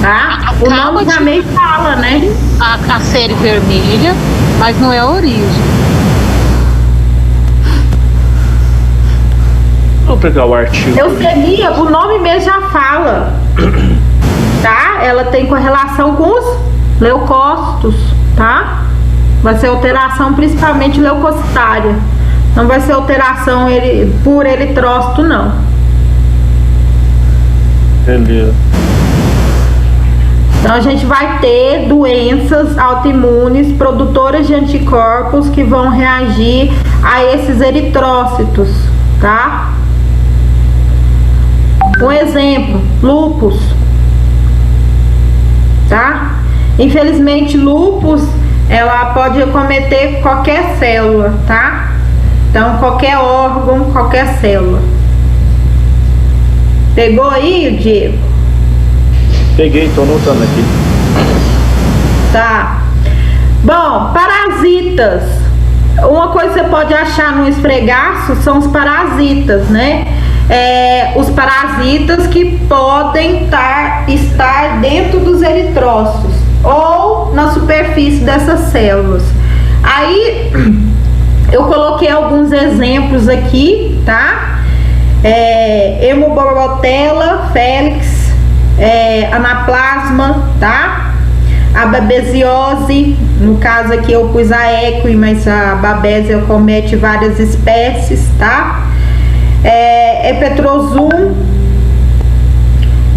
Tá? O nome também fala, né? A série vermelha, mas não é a origem. Vou pegar o artigo. Leucemia, o nome mesmo já fala. Tá? Ela tem correlação com os leucócitos, tá? Vai ser alteração principalmente leucocitária. Não vai ser alteração por eritrócito, não. Beleza. Então a gente vai ter doenças autoimunes produtoras de anticorpos que vão reagir a esses eritrócitos, tá? Um exemplo, lúpus, tá? Infelizmente, lúpus ela pode acometer qualquer célula, tá? Então, qualquer órgão, qualquer célula. Pegou aí, Diego? Peguei, tô anotando aqui. Tá. Bom, parasitas. Uma coisa que você pode achar no esfregaço são os parasitas, né? Os parasitas que podem estar dentro dos eritrócitos ou na superfície dessas células. Aí eu coloquei alguns exemplos aqui, tá? Hemoborotella, Felix, anaplasma, tá? A babesiose, no caso aqui eu pus a equi, mas a babésia comete várias espécies, tá? Epetrosum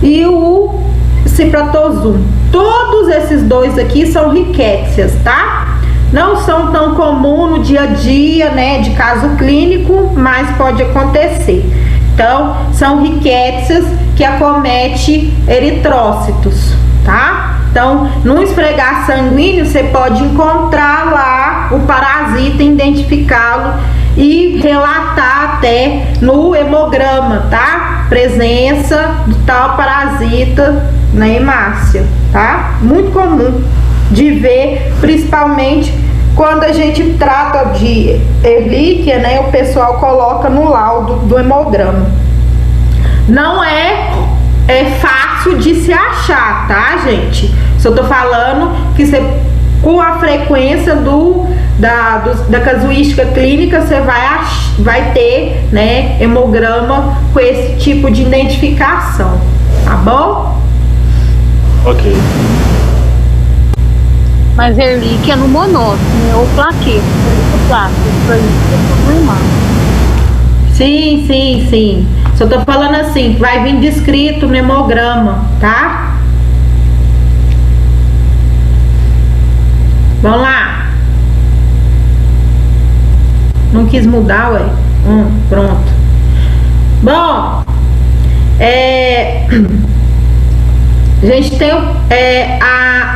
e o cipratozoom. Todos esses dois aqui são rickétsias, tá? Não são tão comuns no dia a dia, né, de caso clínico, mas pode acontecer. Então, são rickétsias que acomete eritrócitos, tá? Então, no esfregar sanguíneo, você pode encontrar lá o parasita, identificá-lo e relatar até no hemograma, tá? Presença de tal parasita na hemácia, tá? Muito comum de ver, principalmente quando a gente trata de Ehrlichia, né? O pessoal coloca no laudo do hemograma. Não é fácil de se achar, tá, gente? Só tô falando que você, com a frequência da casuística clínica, você vai ter, né, hemograma com esse tipo de identificação, tá bom? Ok. Mas Ehrlichia é no monótono, né? Ou plaqueta, é normal. Sim. Só tô falando assim, que vai vir descrito no hemograma, tá? Vamos lá. Não quis mudar, ué. Pronto. Bom, a gente tem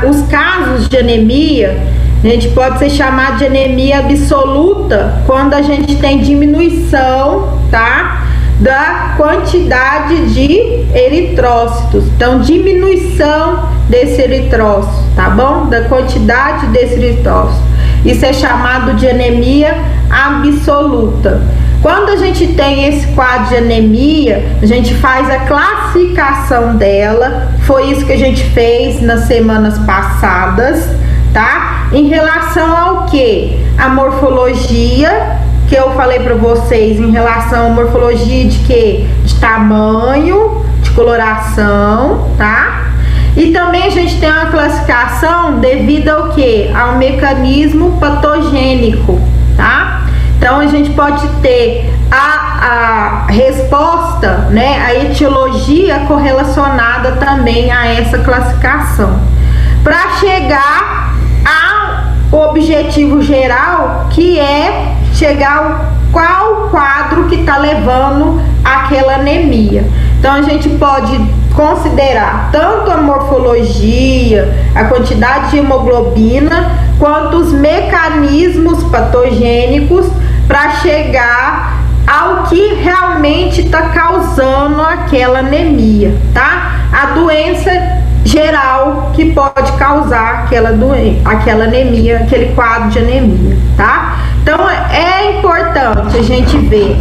os casos de anemia. A gente pode ser chamado de anemia absoluta quando a gente tem diminuição, tá, da quantidade de eritrócitos. Então, diminuição desse eritrócito, tá bom? Da quantidade desse eritrócito. Isso é chamado de anemia absoluta. Quando a gente tem esse quadro de anemia, a gente faz a classificação dela. Foi isso que a gente fez nas semanas passadas, tá? Em relação ao que? A morfologia, que eu falei para vocês, em relação à morfologia de quê? De tamanho, de coloração, tá? E também a gente tem uma classificação devido ao que? Ao mecanismo patogênico, tá? Então a gente pode ter a resposta, né? A etiologia correlacionada também a essa classificação. Para chegar ao objetivo geral, que é chegar ao qual quadro que está levando aquela anemia. Então a gente pode considerar tanto a morfologia, a quantidade de hemoglobina, quanto os mecanismos patogênicos para chegar ao que realmente está causando aquela anemia, tá? A doença geral que pode causar aquela anemia, aquele quadro de anemia, tá? Então é importante a gente ver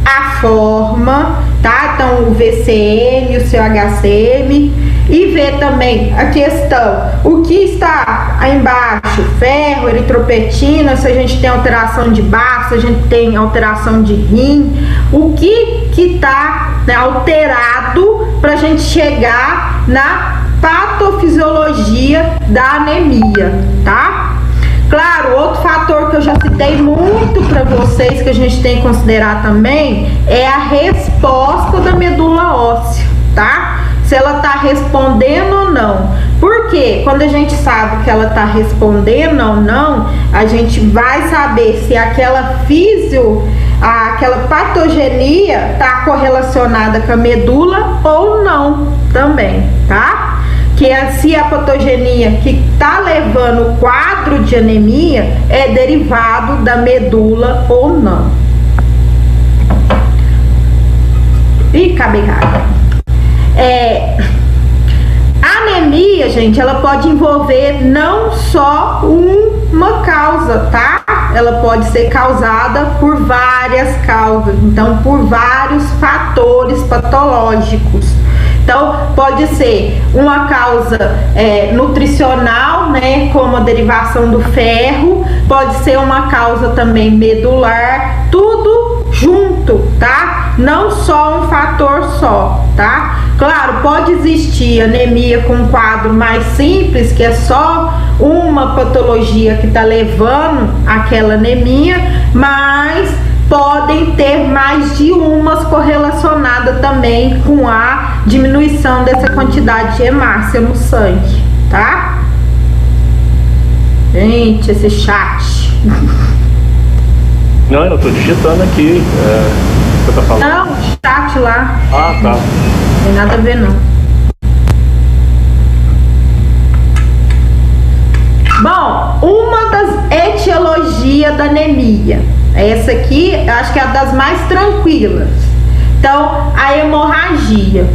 a forma, tá? Então o VCM, o seu HCM, e ver também a questão, o que está aí embaixo, ferro, eritropetina, se a gente tem alteração de baço, se a gente tem alteração de rim, o que está, né, alterado para a gente chegar na patofisiologia da anemia, tá? Claro, outro fator que eu já citei muito para vocês, que a gente tem que considerar também, é a resposta da medula óssea, tá? Se ela está respondendo ou não. Por quê? Quando a gente sabe que ela está respondendo ou não, a gente vai saber se aquela aquela patogenia está correlacionada com a medula ou não também, tá? se a patogenia que está levando o quadro de anemia é derivado da medula ou não. Ih, acabei com a água. A anemia, gente, ela pode envolver não só uma causa, tá? Ela pode ser causada por várias causas, então por vários fatores patológicos. Então, pode ser uma causa nutricional, né, como a derivação do ferro, pode ser uma causa também medular, tudo junto, tá? Não só um fator só, tá? Claro, pode existir anemia com um quadro mais simples, que é só uma patologia que está levando aquela anemia, mas podem ter mais de umas correlacionadas também com a diminuição dessa quantidade de hemácia no sangue, tá? Gente, esse chat. Não, eu tô digitando aqui. O que você tá falando? Não, chat lá. Ah, tá. Não tem nada a ver, não. Bom, uma das etiologias da anemia. Essa aqui, eu acho que é a das mais tranquilas. Então, a hemorragia.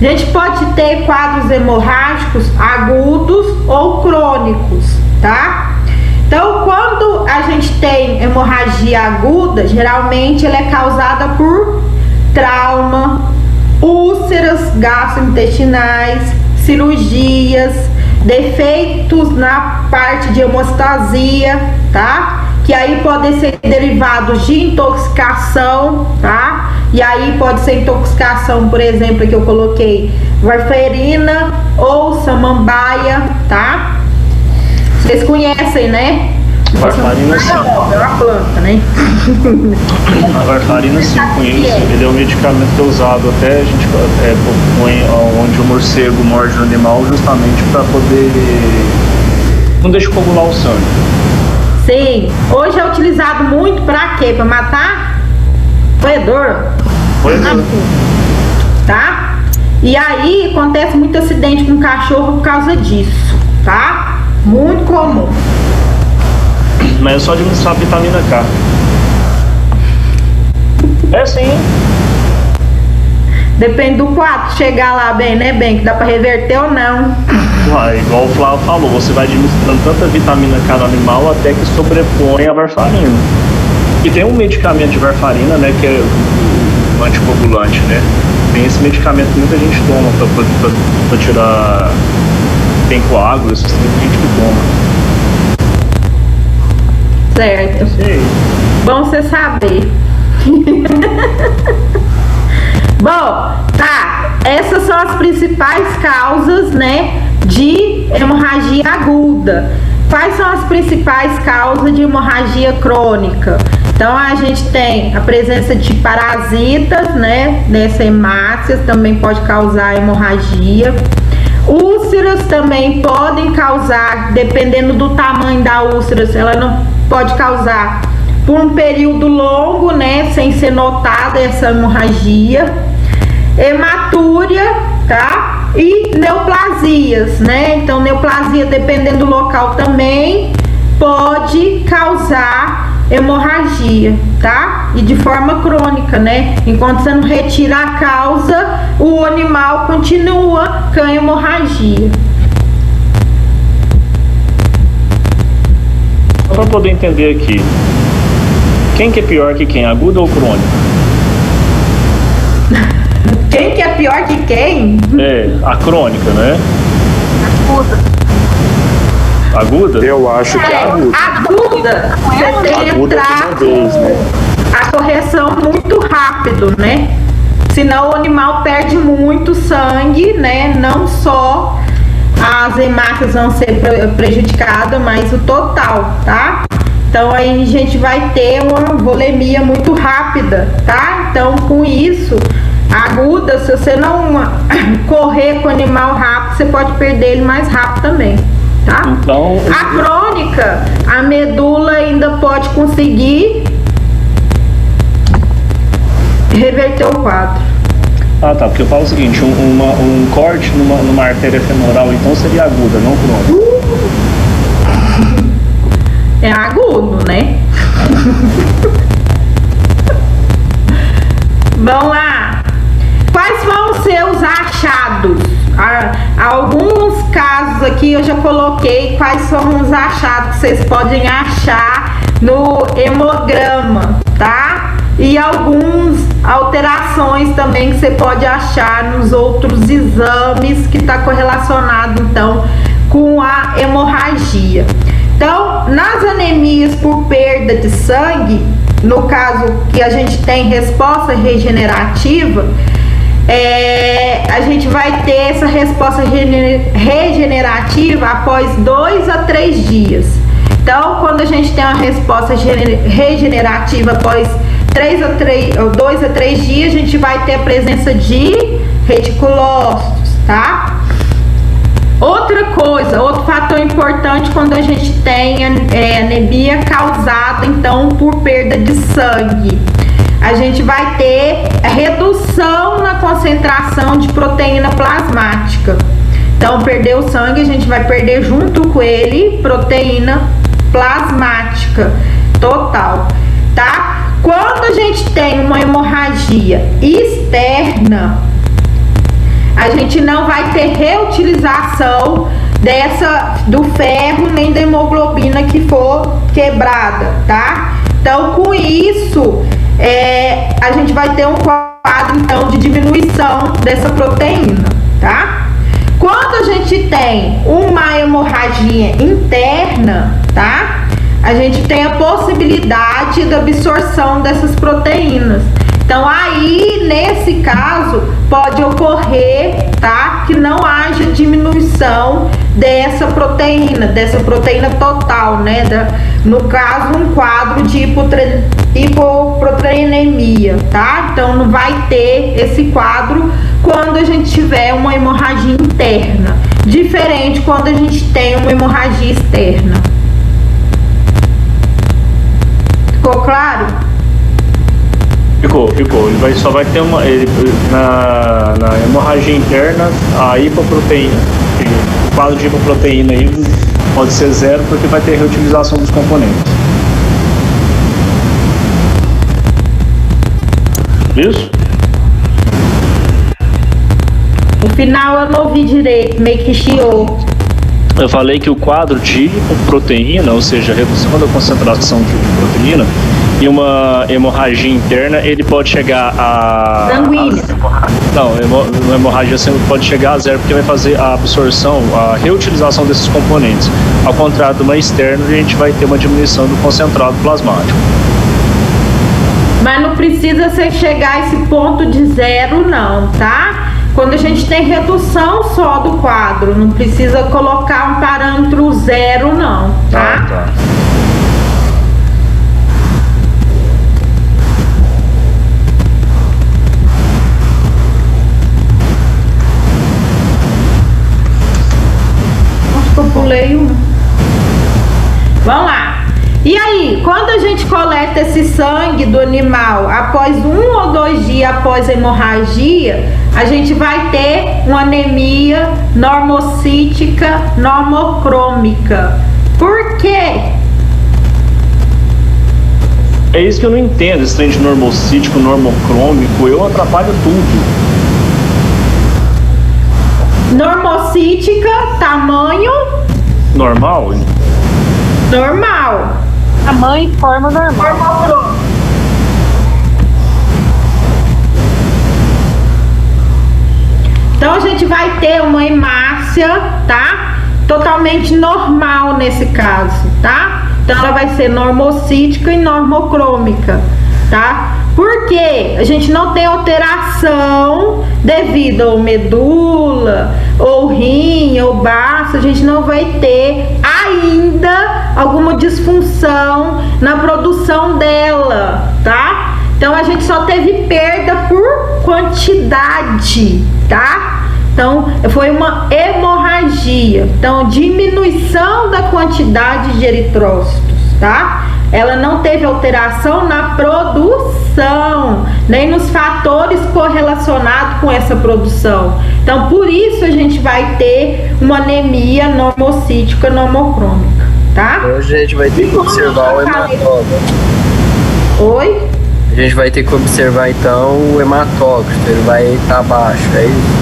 A gente pode ter quadros hemorrágicos agudos ou crônicos, tá? Então, quando a gente tem hemorragia aguda, geralmente ela é causada por trauma, úlceras gastrointestinais, cirurgias, defeitos na parte de hemostasia, tá? Que aí podem ser derivados de intoxicação, tá? E aí pode ser intoxicação, por exemplo, que eu coloquei varfarina ou samambaia, tá? Vocês conhecem, né? Varfarina sim. É uma planta, né? A varfarina sim, conheço. Ele é um medicamento que é usado até, a gente põe onde o morcego morde o animal justamente para poder não deixar coagular o sangue. Sim. Hoje é utilizado muito para quê? Para matar roedor. Roedor. Tá? E aí acontece muito acidente com cachorro por causa disso, tá? Muito comum. Mas é só administrar a vitamina K. É sim. Depende do quadro, chegar lá bem, né, bem, que dá pra reverter ou não. Igual o Flávio falou, você vai administrando tanta vitamina K no animal até que sobrepõe a varfarina. E tem um medicamento de varfarina, né, que é o anticoagulante, né? Tem esse medicamento que muita gente toma pra tirar... Tem coágulo, tem gente que toma. Certo. Sim. Bom você saber. Bom, tá. Essas são as principais causas, né, de hemorragia aguda. Quais são as principais causas de hemorragia crônica? Então a gente tem a presença de parasitas, né, nessa hemácia também pode causar hemorragia. Úlceras também podem causar, dependendo do tamanho da úlcera, ela não pode causar por um período longo, né, sem ser notada essa hemorragia. Hematúria, tá? E neoplasias, né? Então, neoplasia, dependendo do local também, pode causar hemorragia, tá? E de forma crônica, né? Enquanto você não retira a causa, o animal continua com a hemorragia. Só para poder entender aqui, quem que é pior que quem, aguda ou crônica? Quem que é pior que quem? A crônica, né? Aguda? Eu acho que é aguda. Aguda, você tem que Aguda entrar de uma vez, né? a correção muito rápido, né? Senão o animal perde muito sangue, né? Não só as hemácias vão ser prejudicadas, mas o total, tá? Então aí a gente vai ter uma volemia muito rápida, tá? Então com isso, aguda, se você não correr com o animal rápido, você pode perder ele mais rápido também, tá? Então, a crônica, a medula ainda pode conseguir reverter o quadro. Ah, tá, porque eu falo o seguinte, um corte numa artéria femoral, então, seria aguda, não crônica. É agudo, né? Vamos lá. Quais vão ser os achados? Alguns casos aqui eu já coloquei quais são os achados que vocês podem achar no hemograma, tá? E algumas alterações também que você pode achar nos outros exames que está correlacionado então com a hemorragia. Então, nas anemias por perda de sangue, no caso que a gente tem resposta regenerativa, a gente vai ter essa resposta regenerativa após 2 a 3 dias. Então, quando a gente tem uma resposta regenerativa após 2 a 3 dias, a gente vai ter a presença de reticulócitos, tá? Outra coisa, outro fator importante quando a gente tem anemia causada, então, por perda de sangue. A gente vai ter a redução na concentração de proteína plasmática. Então, perder o sangue, a gente vai perder junto com ele proteína plasmática total, tá? Quando a gente tem uma hemorragia externa, a gente não vai ter reutilização do ferro nem da hemoglobina que for quebrada, tá? Então, com isso, a gente vai ter um quadro, então, de diminuição dessa proteína, tá? Quando a gente tem uma hemorragia interna, tá? A gente tem a possibilidade da absorção dessas proteínas. Então, aí, nesse caso, pode ocorrer, tá? Que não haja diminuição dessa proteína total, né? No caso, um quadro de hipoproteinemia, tá? Então, não vai ter esse quadro quando a gente tiver uma hemorragia interna. Diferente quando a gente tem uma hemorragia externa. Ficou claro? Ficou. Ele só vai ter na hemorragia interna a hipoproteína. O quadro de hipoproteína aí pode ser 0 porque vai ter reutilização dos componentes. Isso? No final eu não ouvi direito, meio que chiou. Eu falei que o quadro de hipoproteína, ou seja, a redução da concentração de proteína, e uma hemorragia interna, ele pode chegar a... Sanguínea. Uma hemorragia pode chegar a 0 porque vai fazer a absorção, a reutilização desses componentes. Ao contrário de uma externa, a gente vai ter uma diminuição do concentrado plasmático. Mas não precisa você chegar a esse ponto de 0 não, tá? Quando a gente tem redução só do quadro, não precisa colocar um parâmetro 0 não, tá? Tá. Acho que eu pulei um. Vamos lá. E aí, quando a gente coleta esse sangue do animal após 1 ou 2 dias após a hemorragia, a gente vai ter uma anemia normocítica normocrômica. Por quê? É isso que eu não entendo, esse trem de normocítico, normocrômico, eu atrapalho tudo. Normocítica, tamanho? Normal? Normal. Tamanho e forma normal. Então a gente vai ter uma hemácia, tá? Totalmente normal nesse caso, tá? Então ela vai ser normocítica e normocrômica, tá? Porque a gente não tem alteração devido ao medula, ou rim, ou baço, a gente não vai ter ainda alguma disfunção na produção dela, tá? Então a gente só teve perda por quantidade, tá? Então foi uma hemorragia, então diminuição da quantidade de eritrócitos, tá? ela não teve alteração na produção, nem nos fatores correlacionados com essa produção. Então, por isso a gente vai ter uma anemia normocítica normocrômica, tá? Hoje a gente vai ter que observar o hematócrito. Oi? A gente vai ter que observar então o hematócrito, ele vai estar baixo, é isso?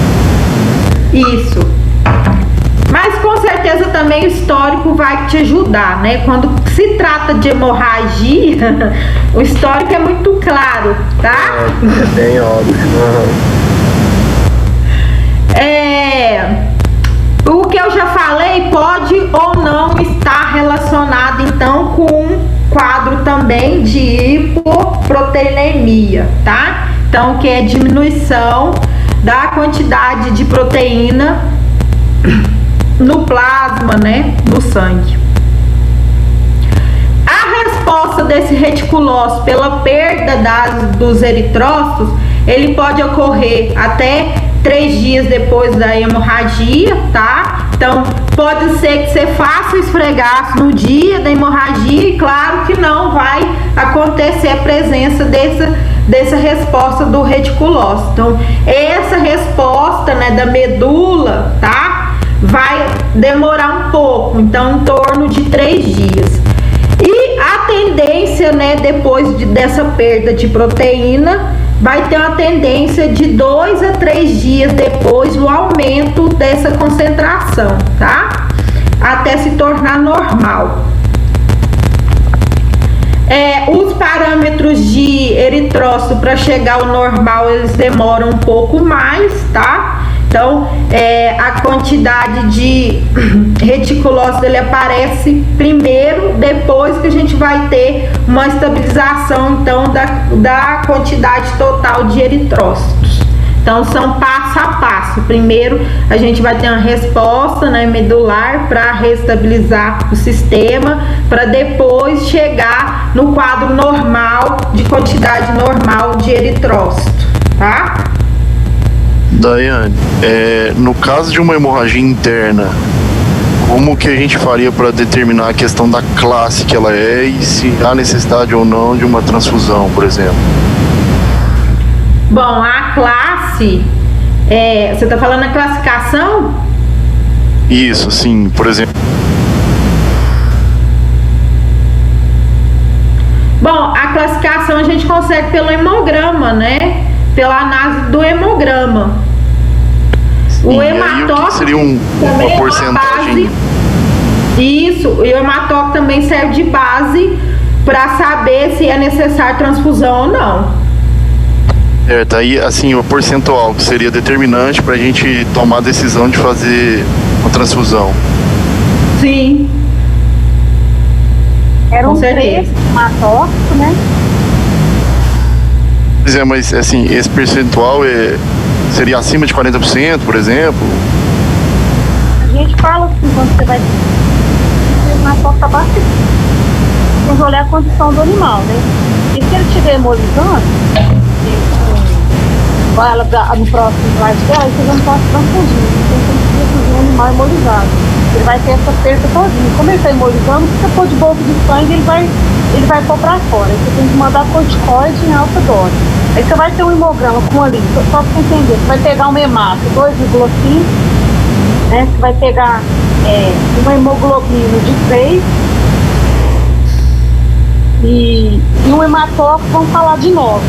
Isso. Mas com certeza também o histórico vai te ajudar, né? Quando se trata de hemorragia, o histórico é muito claro, tá? É bem óbvio. O que eu já falei pode ou não estar relacionado então com um quadro também de hipoproteinemia, tá? Então, que é diminuição da quantidade de proteína no plasma, né, no sangue. A resposta desse reticulócito pela perda dos eritrócitos, ele pode ocorrer até 3 dias depois da hemorragia, tá? Então, pode ser que você faça o esfregaço no dia da hemorragia e claro que não vai acontecer a presença dessa resposta do reticulócito. Então, essa resposta, né, da medula, tá? Vai demorar um pouco, então em torno de 3 dias. E a tendência, né, depois dessa perda de proteína, vai ter uma tendência de 2 a 3 dias depois o aumento dessa concentração, tá? Até se tornar normal. Os parâmetros de eritrócito para chegar ao normal, eles demoram um pouco mais, tá? Então, a quantidade de reticulócito ele aparece primeiro, depois que a gente vai ter uma estabilização, então, da quantidade total de eritrócitos. Então, são passo a passo. Primeiro, a gente vai ter uma resposta, né, medular para restabilizar o sistema, para depois chegar no quadro normal, de quantidade normal de eritrócito, tá? Daiane, no caso de uma hemorragia interna, como que a gente faria para determinar a questão da classe que ela é e se há necessidade ou não de uma transfusão, por exemplo? Bom, a classe, você está falando a classificação? Isso, sim, por exemplo. Bom, a classificação a gente consegue pelo hemograma, né? Pela análise do hemograma. Sim, o hematócrito seria uma porcentagem. Isso, e o hematócrito também serve de base para saber se é necessário transfusão ou não. Certo, aí assim, o percentual que seria determinante para a gente tomar a decisão de fazer uma transfusão. Sim. Era Com um certeza. 3 hematócrito, né? Pois é, mas assim, esse percentual seria acima de 40%, por exemplo? A gente fala assim, quando você vai ter hematócrito abaixo, tem que olhar a condição do animal, né? E se ele estiver hemolizando, vai no próximo slide dela, você já não pode transfundir. Então tem que transfundir um animal hemolizado. Ele vai ter essa perda todinha. Como ele está hemolizando, se você pôr de bolsa de sangue, ele vai pôr pra fora. Aí você tem que mandar corticoide em alta dose. Aí você vai ter um hemograma com ali, só pra você entender, você vai pegar um hemato 2,5, né? Você vai pegar uma hemoglobina de 3 e um hematócrito, vamos falar de 9.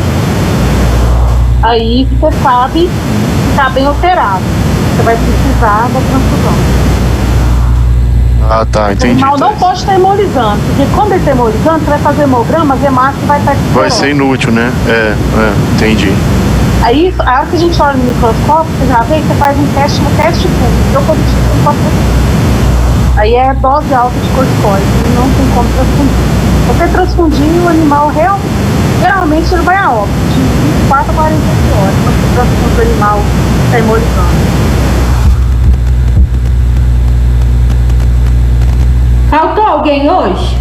Aí você sabe que está bem alterado. Você vai precisar da transfusão. Ah, tá, entendi. O animal não pode estar hemolizando, porque quando ele está hemolizando, você vai fazer hemograma, as hemácias vai estar Vai ser inútil, né? Entendi. Aí, a hora que a gente olha no microscópio, você já vê que você faz um teste público. Deu positivo, não pode transfundir. Aí é dose alta de corticoide, não tem como transfundir. Se você transfundir, o animal geralmente ele vai a óbito, de 24 a 48 horas, quando você transfunde o animal está hemolizando. Faltou alguém hoje?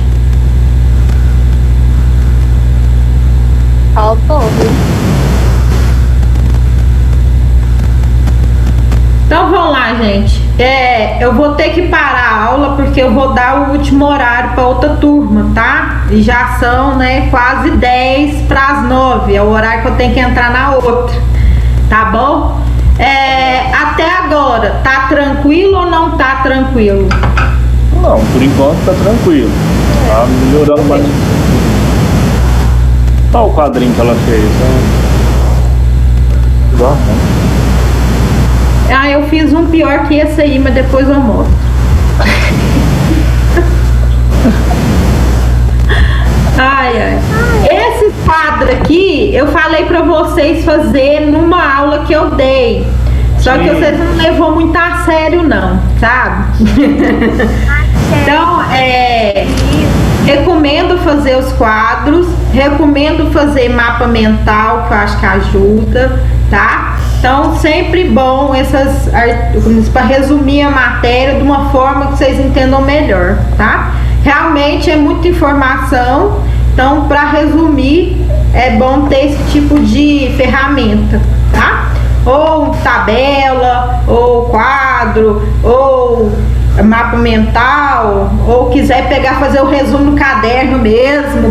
Faltou, viu? Então vamos lá, gente. eu vou ter que parar a aula porque eu vou dar o último horário para outra turma, tá? E já são, né, quase 10 para as 9, é o horário que eu tenho que entrar na outra, tá bom? Até agora, tá tranquilo ou não tá tranquilo? Não, por enquanto tá tranquilo. Tá melhorando mais. Olha o quadrinho que ela fez, né? Eu fiz um pior que esse aí, mas depois eu mostro. Ai. Esse quadro aqui, eu falei pra vocês fazer numa aula que eu dei. Só que vocês não levou muito a sério não, sabe? Então, recomendo fazer os quadros, recomendo fazer mapa mental, que eu acho que ajuda, tá? Então, sempre bom para resumir a matéria de uma forma que vocês entendam melhor, tá? Realmente é muita informação, então, para resumir, é bom ter esse tipo de ferramenta, tá? Ou tabela, ou quadro, ou mapa mental, ou quiser fazer o resumo no caderno mesmo.